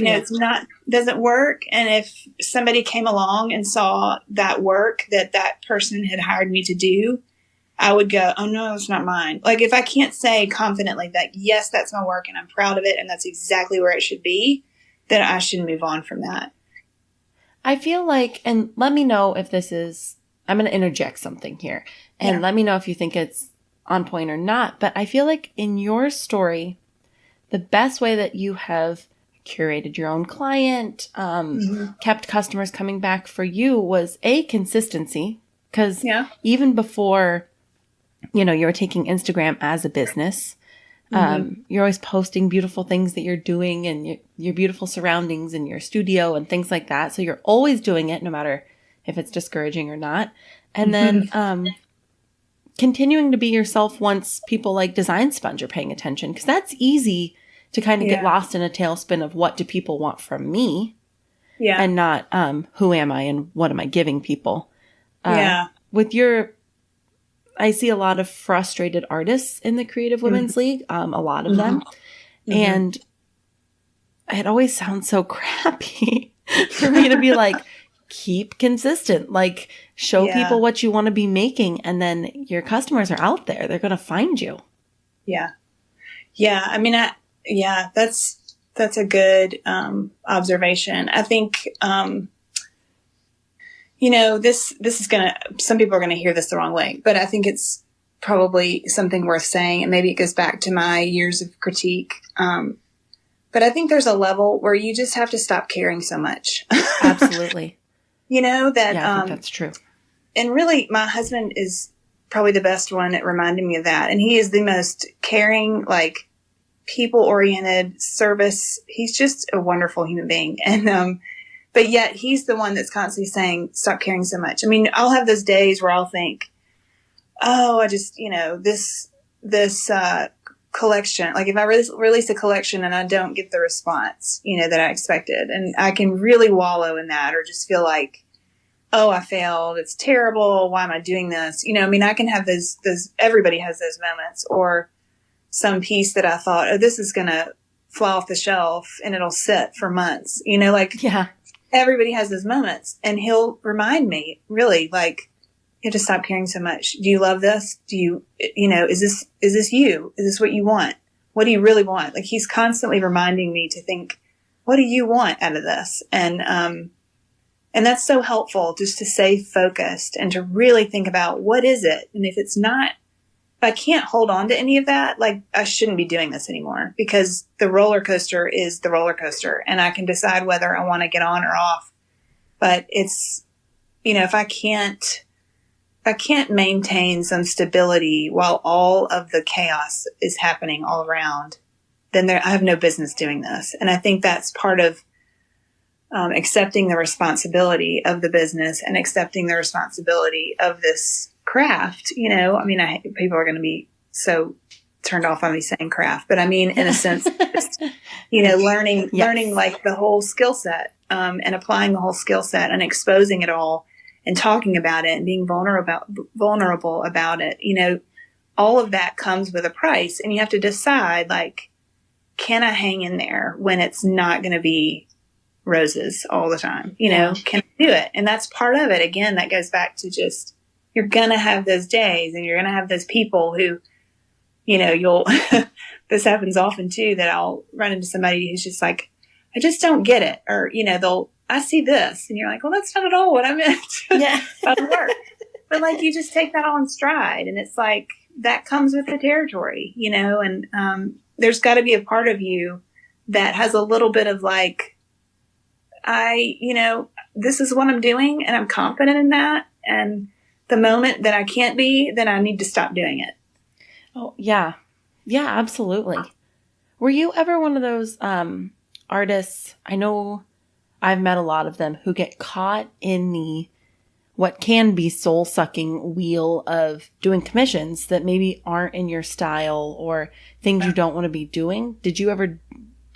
Doesn't work. And if somebody came along and saw that work that person had hired me to do, I would go, oh no, it's not mine. Like, if I can't say confidently that, yes, that's my work and I'm proud of it and that's exactly where it should be, then I should move on from that. I feel like, and let me know if I'm going to interject something here, and let me know if you think it's on point or not. But I feel like in your story, the best way that you have curated your own client, kept customers coming back for you, was consistency. Because even before, you were taking Instagram as a business, you're always posting beautiful things that you're doing and your beautiful surroundings in your studio and things like that. So you're always doing it, no matter if it's discouraging or not. And then continuing to be yourself once people like Design Sponge are paying attention. Because that's easy to kind of get lost in a tailspin of what do people want from me, and not who am I and what am I giving people. I see a lot of frustrated artists in the Creative Women's League, a lot of them. And it always sounds so crappy for me to be like, keep consistent. Like, show Yeah. people what you want to be making, and then your customers are out there. They're going to find you. Yeah. Yeah. I mean, that's a good observation. I think, this is some people are going to hear this the wrong way, but I think it's probably something worth saying. And maybe it goes back to my years of critique. But I think there's a level where you just have to stop caring so much. Absolutely. I think that's true. And really, my husband is probably the best one at reminding me of that. And he is the most caring, like, people-oriented service. He's just a wonderful human being. And, but yet he's the one that's constantly saying, stop caring so much. I mean, I'll have those days where I'll think, oh, I just, this collection, like if I release a collection and I don't get the response, that I expected, and I can really wallow in that, or just feel like, oh, I failed. It's terrible. Why am I doing this? I can have those, everybody has those moments, or some piece that I thought, oh, this is going to fly off the shelf and it'll sit for months, everybody has those moments, and he'll remind me, really, like, you have to stop caring so much. Do you love this? Do you, is this you? Is this what you want? What do you really want? Like, he's constantly reminding me to think, what do you want out of this? And that's so helpful, just to stay focused and to really think about, what is it? And if I can't hold on to any of that, like, I shouldn't be doing this anymore, because the roller coaster is the roller coaster, and I can decide whether I want to get on or off. But it's, if I can't maintain some stability while all of the chaos is happening all around, then I have no business doing this. And I think that's part of accepting the responsibility of the business and accepting the responsibility of this craft. People are going to be so turned off on me saying craft, but I mean, in a sense, just, learning like the whole skill set, and applying the whole skill set and exposing it all, and talking about it and being vulnerable about it. All of that comes with a price, and you have to decide, like, can I hang in there when it's not going to be roses all the time? Can I do it? And that's part of it. Again, that goes back to just, you're going to have those days, and you're going to have those people who, this happens often too, that I'll run into somebody who's just like, I just don't get it. Or, I see this, and you're like, well, that's not at all what I meant. Yeah. That'll work. But like, you just take that all in stride, and it's like, that comes with the territory, and, there's got to be a part of you that has a little bit of like, this is what I'm doing, and I'm confident in that. And the moment that I can't be, then I need to stop doing it. Oh, yeah. Yeah, absolutely. Were you ever one of those artists? I know I've met a lot of them who get caught in the what can be soul-sucking wheel of doing commissions that maybe aren't in your style, or things you don't want to be doing. Did you ever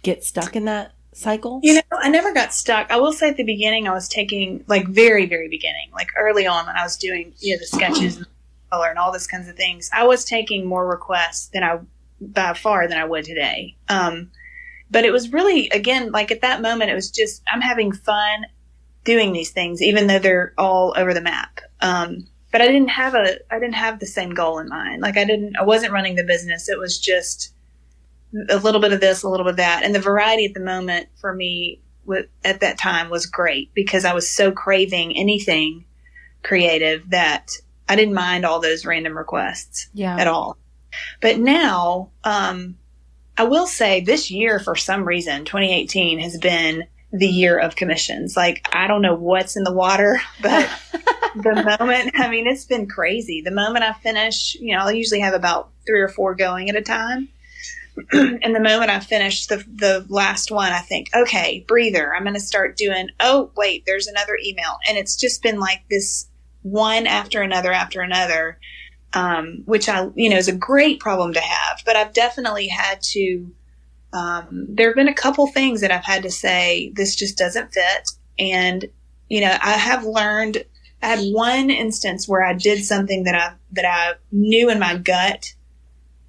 get stuck in that cycle? I never got stuck. I will say at the beginning, I was taking, like, very, very beginning, like early on when I was doing, the sketches and color and all those kinds of things, I was taking more requests by far than I would today. But it was really, again, like, at that moment, it was just, I'm having fun doing these things, even though they're all over the map. But I didn't have the same goal in mind. Like, I wasn't running the business. It was just a little bit of this, a little bit of that. And the variety at the moment for me at that time was great, because I was so craving anything creative that I didn't mind all those random requests at all. But now, I will say this year, for some reason, 2018 has been the year of commissions. Like, I don't know what's in the water, but the moment, I mean, it's been crazy. The moment I finish, I'll usually have about 3 or 4 going at a time. And the moment I finish the last one, I think, okay, breather. I'm going to start doing, oh, wait, there's another email. And it's just been like this one after another, which is a great problem to have. But I've definitely had to, there have been a couple things that I've had to say, this just doesn't fit. And, I have learned, I had one instance where I did something that I knew in my gut.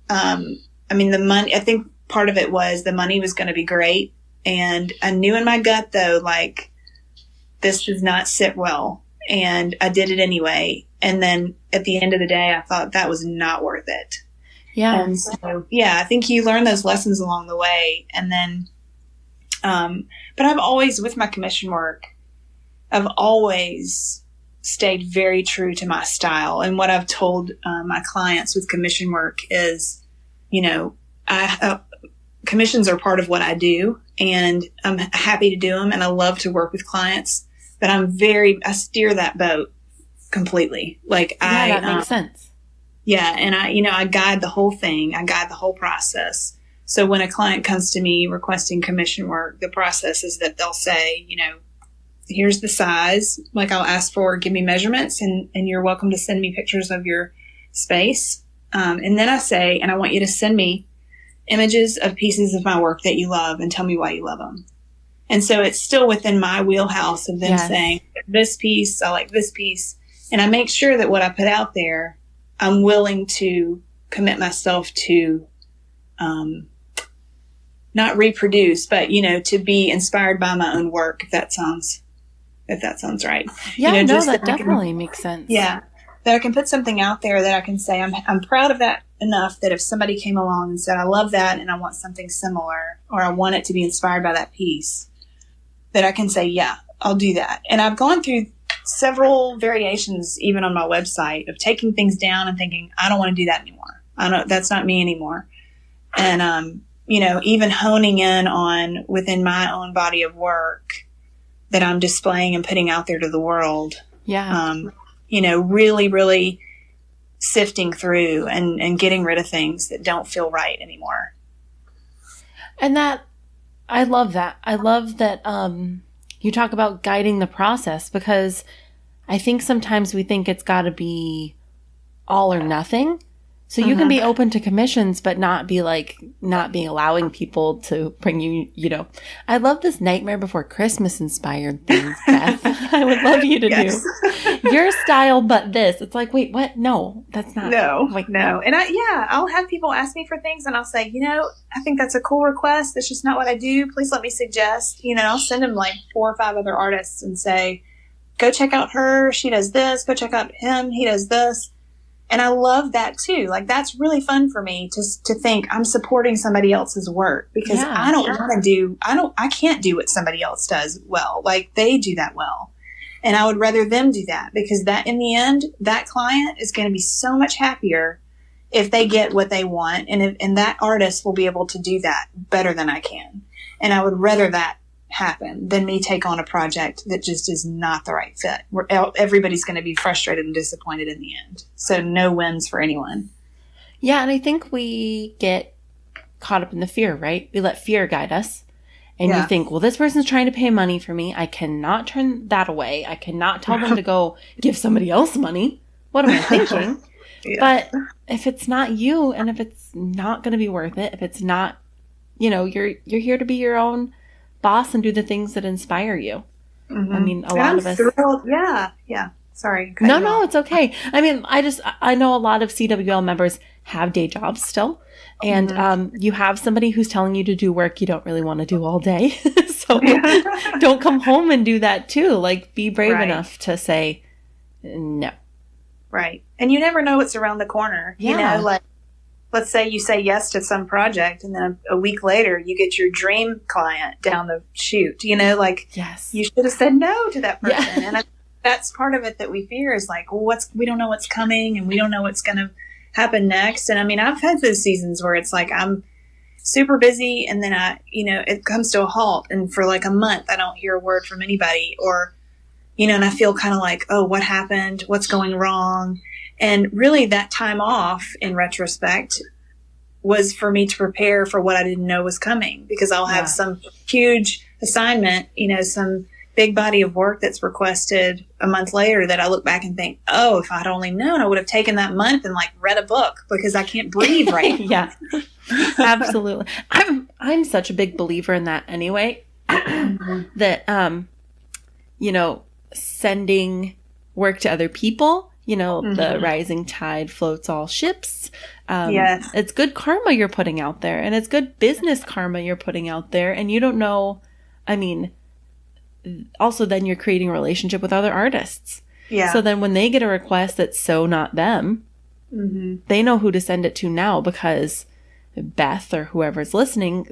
The money, I think part of it was the money was going to be great. And I knew in my gut, though, like, this does not sit well. And I did it anyway. And then at the end of the day, I thought that was not worth it. Yeah. And so, yeah, I think you learn those lessons along the way. And then, but I've always, with my commission work, I've always stayed very true to my style. And what I've told my clients with commission work is, commissions are part of what I do, and I'm happy to do them, and I love to work with clients, but I steer that boat completely. That makes sense. Yeah. And I guide the whole thing. I guide the whole process. So when a client comes to me requesting commission work, the process is that they'll say, here's the size. Like, I'll ask for, give me measurements, and you're welcome to send me pictures of your space. And then I say, and I want you to send me images of pieces of my work that you love and tell me why you love them. And so it's still within my wheelhouse of them saying, this piece, I like this piece. And I make sure that what I put out there, I'm willing to commit myself to, not reproduce, but, to be inspired by my own work, if that sounds right. Yeah, that definitely makes sense. Yeah. That I can put something out there that I can say, I'm proud of that enough that if somebody came along and said, I love that and I want something similar, or I want it to be inspired by that piece, that I can say, yeah, I'll do that. And I've gone through several variations, even on my website, of taking things down and thinking, I don't want to do that anymore. That's not me anymore. And, even honing in on within my own body of work that I'm displaying and putting out there to the world. Yeah. Really, really sifting through and getting rid of things that don't feel right anymore. And I love that. I love that you talk about guiding the process, because I think sometimes we think it's got to be all or nothing. So you can be open to commissions, but not be allowing people to bring you, I love this Nightmare Before Christmas inspired things, Beth. I would love you to do your style, but this. It's like, wait, what? No, that's not. No. And I'll have people ask me for things, and I'll say, I think that's a cool request. That's just not what I do. Please let me suggest, I'll send them like 4 or 5 other artists and say, go check out her. She does this. Go check out him. He does this. And I love that too. Like, that's really fun for me to think I'm supporting somebody else's work, because I can't do what somebody else does well. Like, they do that well. And I would rather them do that, because that in the end, that client is going to be so much happier if they get what they want. And that artist will be able to do that better than I can. And I would rather that happen than me take on a project that just is not the right fit, where everybody's going to be frustrated and disappointed in the end. So no wins for anyone. Yeah. And I think we get caught up in the fear, right? We let fear guide us. And you think, well, this person's trying to pay money for me. I cannot turn that away. I cannot tell them to go give somebody else money. What am I thinking? But if it's not you, and if it's not going to be worth it, if it's not, you're here to be your own boss and do the things that inspire you. I mean, a lot of us. Yeah. Sorry. No, it's okay. I mean, I know a lot of CWL members have day jobs still. And you have somebody who's telling you to do work you don't really want to do all day. So don't come home and do that too. Like, be brave enough to say no. Right. And you never know what's around the corner. Yeah. Like, let's say you say yes to some project, and then a week later you get your dream client down the chute, yes, you should have said no to that person. Yeah. And that's part of it that we fear, is like, well, we don't know what's coming, and we don't know what's going to happen next. And I mean, I've had those seasons where it's like, I'm super busy, and then it comes to a halt, and for like a month, I don't hear a word from anybody, or, and I feel kind of like, oh, what happened? What's going wrong? And really, that time off, in retrospect, was for me to prepare for what I didn't know was coming, because I'll have some huge assignment, some big body of work that's requested a month later that I look back and think, oh, if I'd only known, I would have taken that month and read a book, because I can't breathe right. Yeah, absolutely. I'm such a big believer in that anyway, that, sending work to other people, the rising tide floats all ships. Yes. It's good karma you're putting out there, and it's good business karma you're putting out there. And you don't know, I mean, also then you're creating a relationship with other artists. Yeah. So then when they get a request that's so not them, they know who to send it to now, because Beth or whoever's listening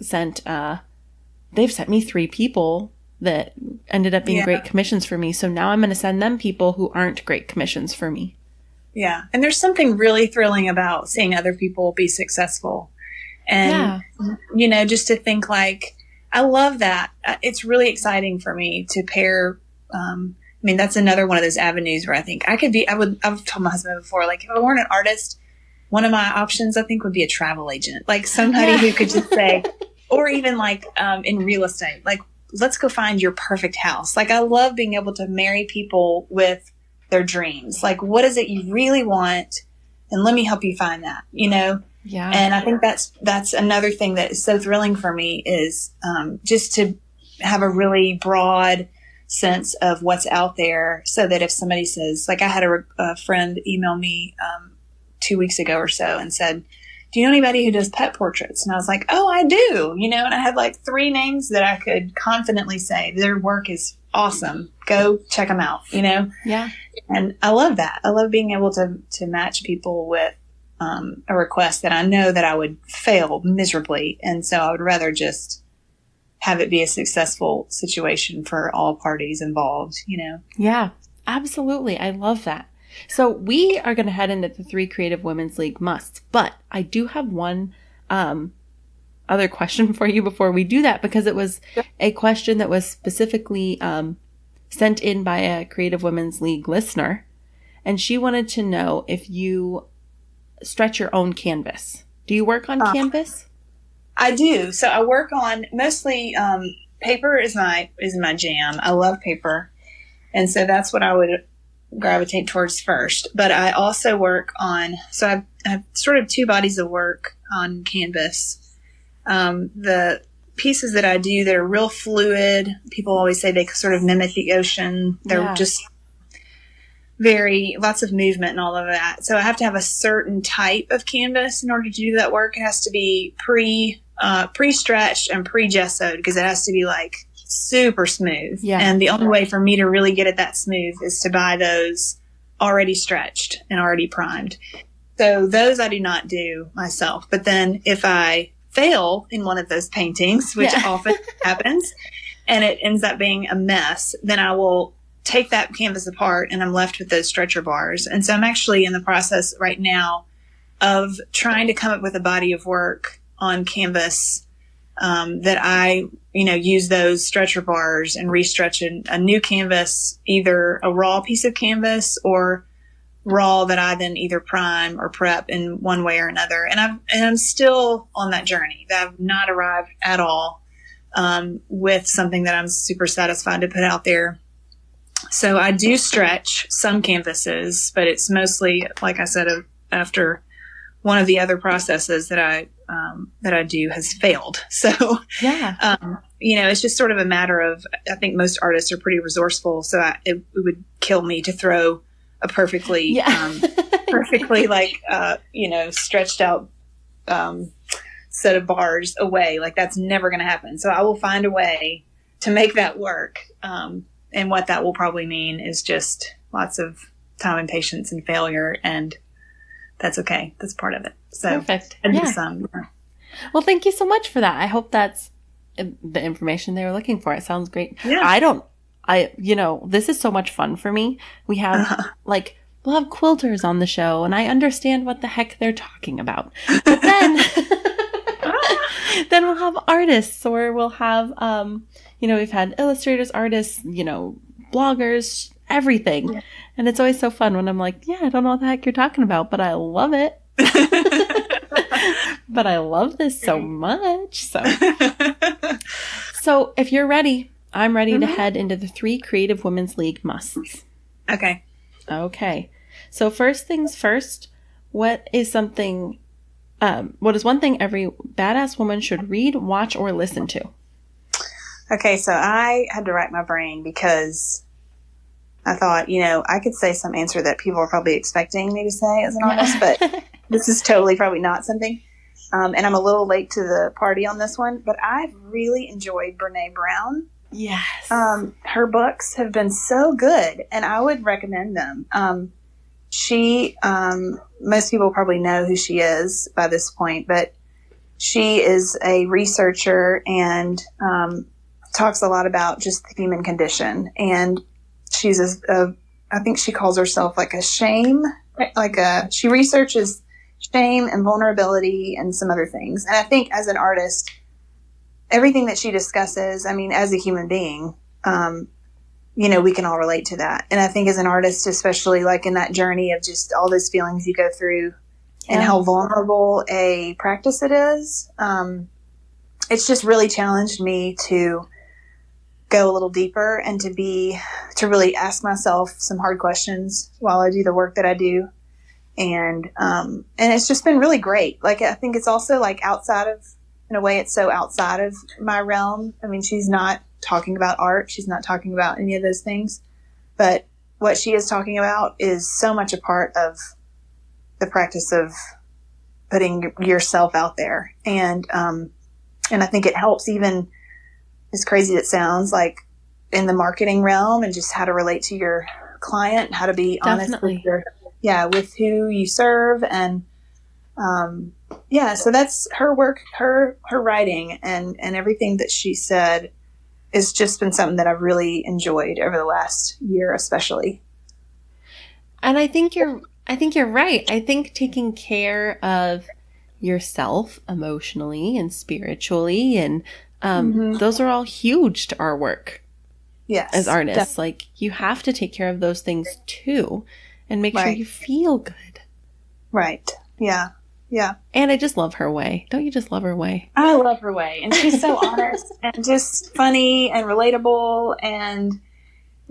they've sent me 3 people that ended up being great commissions for me. So now I'm going to send them people who aren't great commissions for me. Yeah. And there's something really thrilling about seeing other people be successful. And, you know, just to think like, I love that. It's really exciting for me to pair. I mean, that's another one of those avenues where I think I've told my husband before, like, if I weren't an artist, one of my options, I think, would be a travel agent, like somebody who could just say, or even like, in real estate, like, let's go find your perfect house. Like, I love being able to marry people with their dreams. Like, what is it you really want? And let me help you find that, you know? Yeah. And I think that's another thing that is so thrilling for me is, just to have a really broad sense of what's out there, so that if somebody says, like, I had a friend email me, 2 weeks ago or so and said, do you know anybody who does pet portraits? And I was like, oh, I do, you know, and I had like 3 names that I could confidently say their work is awesome. Go check them out, you know? Yeah. And I love that. I love being able to match people with a request that I know that I would fail miserably. And so I would rather just have it be a successful situation for all parties involved, you know? Yeah, absolutely. I love that. So we are going to head into the 3 Creative Women's League musts, but I do have one other question for you before we do that, because it was a question that was specifically sent in by a Creative Women's League listener, and she wanted to know if you stretch your own canvas. Do you work on canvas? I do. So I work on mostly paper is my jam. I love paper, and so that's what I would gravitate towards first. But I also work on, so I have sort of 2 bodies of work on canvas. The pieces that I do that are real fluid, people always say they sort of mimic the ocean. They're just lots of movement and all of that. So I have to have a certain type of canvas in order to do that work. It has to be pre-stretched and pre-gessoed, because it has to be like super smooth. Yeah. And the only way for me to really get it that smooth is to buy those already stretched and already primed. So those I do not do myself. But then if I fail in one of those paintings, which often happens, and it ends up being a mess, then I will take that canvas apart and I'm left with those stretcher bars. And so I'm actually in the process right now of trying to come up with a body of work on canvas that I, use those stretcher bars and restretch a new canvas, either a raw piece of canvas or raw that I then either prime or prep in one way or another. And I'm still on that journey. I've not arrived at all with something that I'm super satisfied to put out there. So I do stretch some canvases, but it's mostly, like I said, after one of the other processes that I do has failed. So, it's just sort of a matter of, I think most artists are pretty resourceful. So it would kill me to throw a perfectly stretched out set of bars away. Like, that's never going to happen. So I will find a way to make that work. And what that will probably mean is just lots of time and patience and failure, and that's okay. That's part of it. So perfect. Yeah. Well, thank you so much for that. I hope that's the information they were looking for. It sounds great. Yeah. This is so much fun for me. We have we'll have quilters on the show, and I understand what the heck they're talking about. But then, then we'll have artists, or we'll have, we've had illustrators, artists, bloggers, everything. Yeah. And it's always so fun when I'm like, I don't know what the heck you're talking about, but I love it. But I love this so much. So if you're ready, I'm ready to head into the 3 Creative Women's League musts. Okay. So first things first, what is one thing every badass woman should read, watch, or listen to? Okay, so I had to rack my brain because I thought, I could say some answer that people are probably expecting me to say as an artist, but this is totally probably not something. And I'm a little late to the party on this one, but I've really enjoyed Brene Brown. Yes. Her books have been so good, and I would recommend them. Most people probably know who she is by this point, but she is a researcher and talks a lot about just the human condition. And she's I think she calls herself like a shame, she researches shame and vulnerability and some other things. And I think as an artist, everything that she discusses, I mean, as a human being, we can all relate to that. And I think as an artist, especially like in that journey of just all those feelings you go through and how vulnerable a practice it is, it's just really challenged me to go a little deeper and to really ask myself some hard questions while I do the work that I do. And it's just been really great. Like, I think it's also like in a way, it's so outside of my realm. I mean, she's not talking about art. She's not talking about any of those things. But what she is talking about is so much a part of the practice of putting yourself out there. And I think it helps, even as crazy as it sounds, like in the marketing realm, and just how to relate to your client, how to be honest with who you serve. And so that's her work, her writing, and everything that she said has just been something that I've really enjoyed over the last year, especially. And I think you're right. I think taking care of yourself emotionally and spiritually, and those are all huge to our work. Yes, as artists, like, you have to take care of those things too, and make sure you feel good. Right. Yeah. Yeah. And I just love her way. Don't you just love her way? I love her way. And she's so honest and just funny and relatable. And,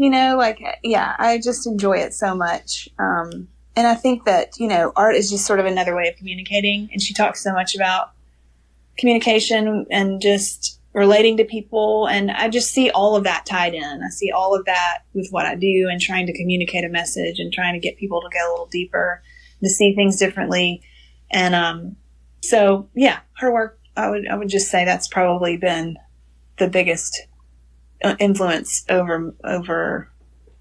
I just enjoy it so much. And I think that, art is just sort of another way of communicating. And she talks so much about communication and just relating to people. And I just see all of that tied in. I see all of that with what I do, and trying to communicate a message and trying to get people to go a little deeper, to see things differently. And her work, I would just say that's probably been the biggest influence over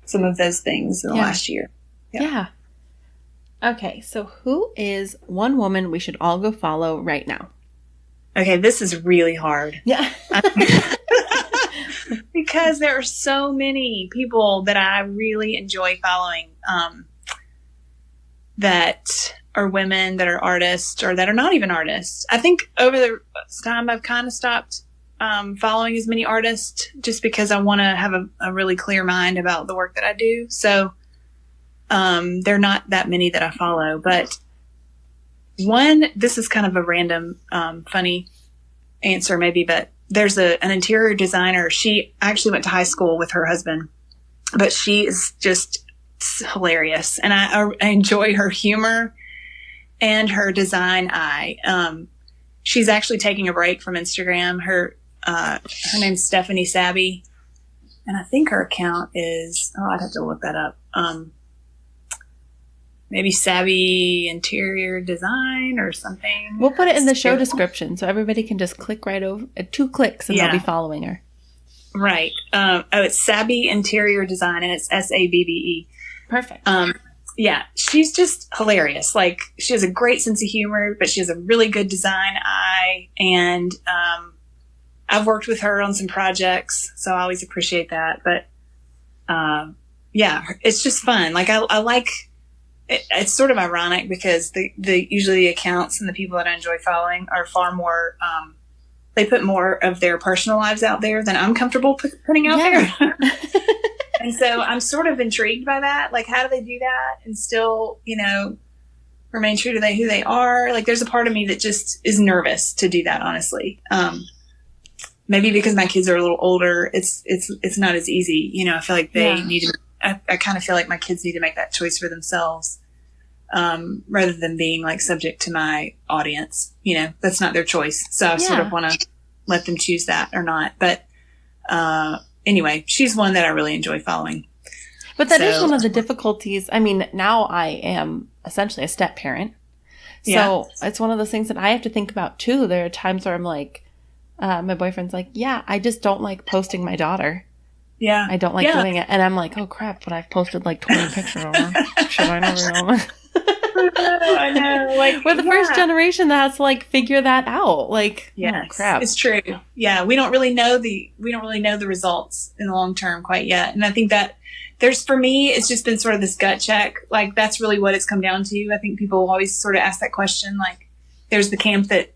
some of those things in the last year. Yeah. Okay, so who is one woman we should all go follow right now? Okay, this is really hard. Yeah. Because there are so many people that I really enjoy following that are women, that are artists, or that are not even artists. I think over the time I've kind of stopped following as many artists, just because I want to have a really clear mind about the work that I do. So there are not that many that I follow. But this is kind of a random, funny answer maybe, but there's an interior designer. She actually went to high school with her husband, but she is just hilarious. And I enjoy her humor and her design eye. She's actually taking a break from Instagram. Her name's Stephanie Sabby, and I think her account is, I'd have to look that up. Maybe Sabby Interior Design or something. We'll put it in the show description so everybody can just click right over, 2 clicks, and they'll be following her. Right. It's Sabby Interior Design, and it's SABBE. Perfect. Yeah, she's just hilarious. Like, she has a great sense of humor, but she has a really good design eye. And I've worked with her on some projects, so I always appreciate that. But it's just fun. Like, I like it. It's sort of ironic because usually the accounts and the people that I enjoy following are far more. They put more of their personal lives out there than I'm comfortable putting out there. And so I'm sort of intrigued by that. Like, how do they do that and still, remain true to who they are? Like, there's a part of me that just is nervous to do that, honestly. Maybe because my kids are a little older, it's not as easy. I feel like they need to, I kind of feel like my kids need to make that choice for themselves, rather than being like subject to my audience. That's not their choice. So I sort of want to let them choose that or not. But, anyway, she's one that I really enjoy following. But that is one of the difficulties. I mean, now I am essentially a step parent. So it's one of those things that I have to think about too. There are times where I'm like, my boyfriend's like, yeah, I just don't like posting my daughter. Yeah. I don't like doing it. And I'm like, oh crap, but I've posted like 20 pictures of her. Should I never know? I know. Like, we're the first generation that has to like figure that out. Like, yes, oh crap. It's true. Yeah. We don't really know the results in the long term quite yet. And I think that for me, it's just been sort of this gut check. Like, that's really what it's come down to. I think people always sort of ask that question. Like, there's the camp that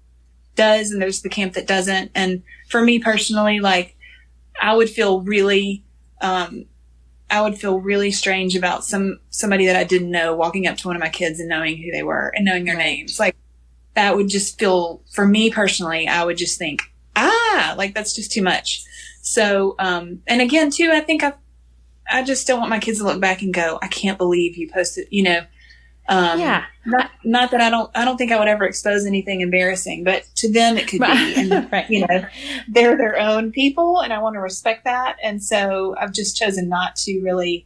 does and there's the camp that doesn't. And for me personally, like, I would feel really strange about somebody that I didn't know walking up to one of my kids and knowing who they were and knowing their names. Like, that would just feel, for me personally, I would just think, like, that's just too much. So, and again, too, I think I just don't want my kids to look back and go, I can't believe you posted, not that I don't think I would ever expose anything embarrassing, but to them it could be, and they're their own people and I want to respect that. And so I've just chosen not to really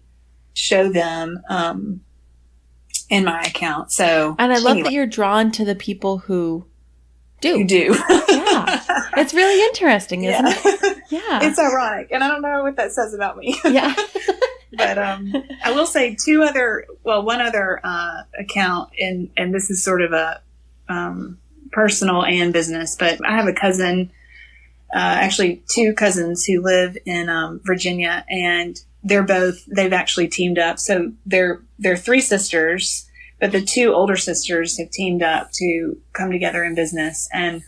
show them, in my account. So, and I love that you're drawn to the people who do. Yeah. It's really interesting, isn't it? Yeah. It's ironic. And I don't know what that says about me. Yeah. But I will say one other account, and this is sort of a personal and business, but I have a cousin, actually two cousins who live in Virginia, and they've actually teamed up. So they're three sisters, but the two older sisters have teamed up to come together in business. And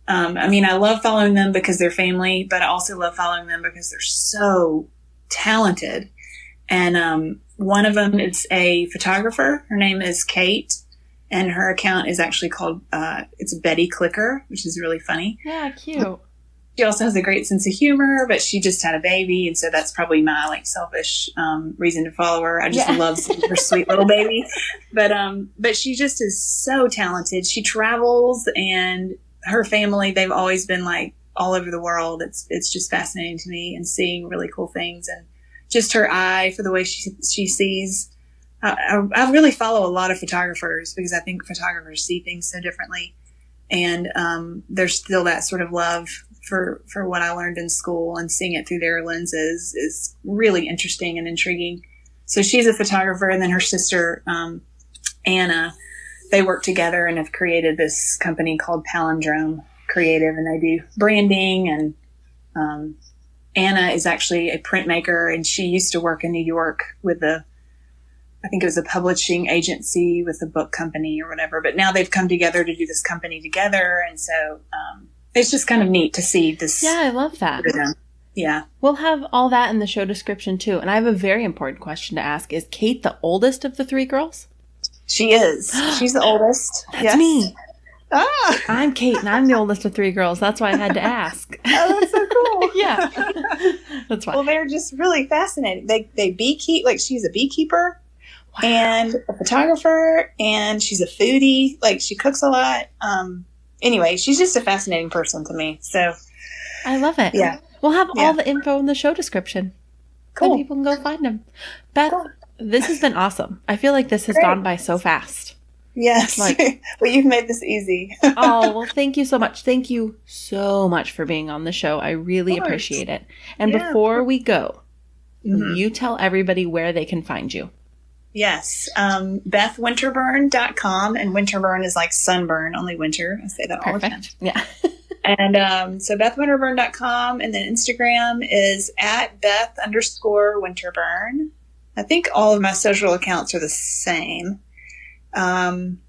I love following them because they're family, but I also love following them because they're so talented. And one of them is a photographer. Her name is Kate, and her account is actually called it's Betty Clicker, which is really funny. Yeah, cute. She also has a great sense of humor, but she just had a baby, and so that's probably my like selfish reason to follow her. I just love her sweet little baby, but she just is so talented. She travels, and her family, they've always been like all over the world. It's just fascinating to me, and seeing really cool things, and just her eye for the way she sees. I really follow a lot of photographers because I think photographers see things so differently. And there's still that sort of love for what I learned in school, and seeing it through their lenses is really interesting and intriguing. So she's a photographer, and then her sister, Anna, they work together and have created this company called Palindrome Creative, and they do branding. And Anna is actually a printmaker, and she used to work in New York with I think it was a publishing agency with a book company or whatever, but now they've come together to do this company together. And so, it's just kind of neat to see this. Yeah, I love that. Yeah. We'll have all that in the show description too. And I have a very important question to ask. Is Kate the oldest of the three girls? She is. She's the oldest. That's me. Ah. I'm Kate, and I'm the oldest of three girls. That's why I had to ask. Oh, that's so cool. Yeah. That's why. Well, they're just really fascinating. They beekeep, like she's a beekeeper. Wow. And a photographer, and she's a foodie. Like, she cooks a lot. Anyway, she's just a fascinating person to me. So I love it. Yeah. We'll have all the info in the show description. Cool. So people can go find them. Beth, this has been awesome. I feel like this has gone by so fast. Yes. Well, you've made this easy. Oh, well, thank you so much. Thank you so much for being on the show. I really appreciate it. And before we go, you tell everybody where they can find you. Yes. BethWinterburn.com, and Winterburn is like sunburn, only winter. I say that all the time. Yeah. And so BethWinterburn.com, and then Instagram is at Beth_Winterburn. I think all of my social accounts are the same. I'm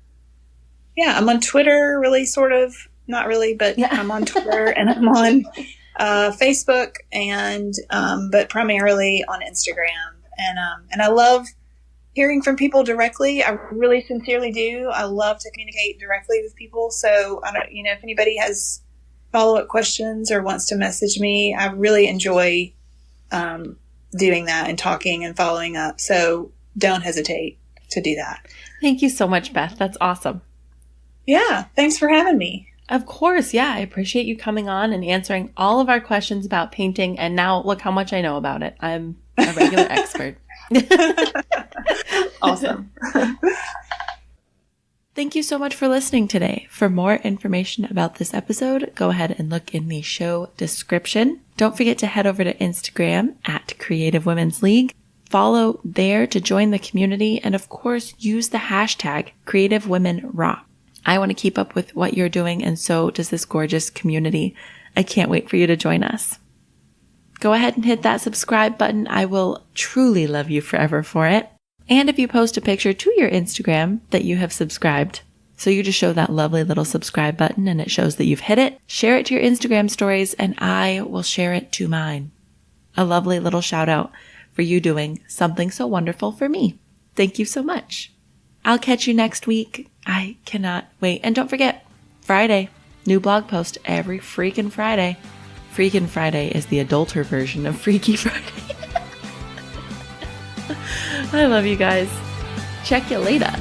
on Twitter, really, sort of, not really, but I'm on Twitter, and I'm on Facebook, and but primarily on Instagram. And I love hearing from people directly. I really sincerely do. I love to communicate directly with people. So I don't, if anybody has follow-up questions or wants to message me, I really enjoy doing that and talking and following up. So don't hesitate to do that. Thank you so much, Beth. That's awesome. Yeah. Thanks for having me. Of course. Yeah. I appreciate you coming on and answering all of our questions about painting. And now look how much I know about it. I'm a regular expert. Awesome. Thank you so much for listening today. For more information about this episode, go ahead and look in the show description. Don't forget to head over to Instagram at Creative Women's League. Follow there to join the community, and of course, use the hashtag Creative Women Rock. I want to keep up with what you're doing, and so does this gorgeous community. I can't wait for you to join us. Go ahead and hit that subscribe button. I will truly love you forever for it. And if you post a picture to your Instagram that you have subscribed, so you just show that lovely little subscribe button and it shows that you've hit it, share it to your Instagram stories and I will share it to mine. A lovely little shout out for you doing something so wonderful for me. Thank you so much. I'll catch you next week. I cannot wait. And don't forget, Friday, new blog post every freaking Friday. Freaking Friday is the adulter version of Freaky Friday. I love you guys. Check you later.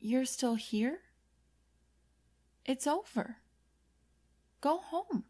You're still here? It's over. Go home.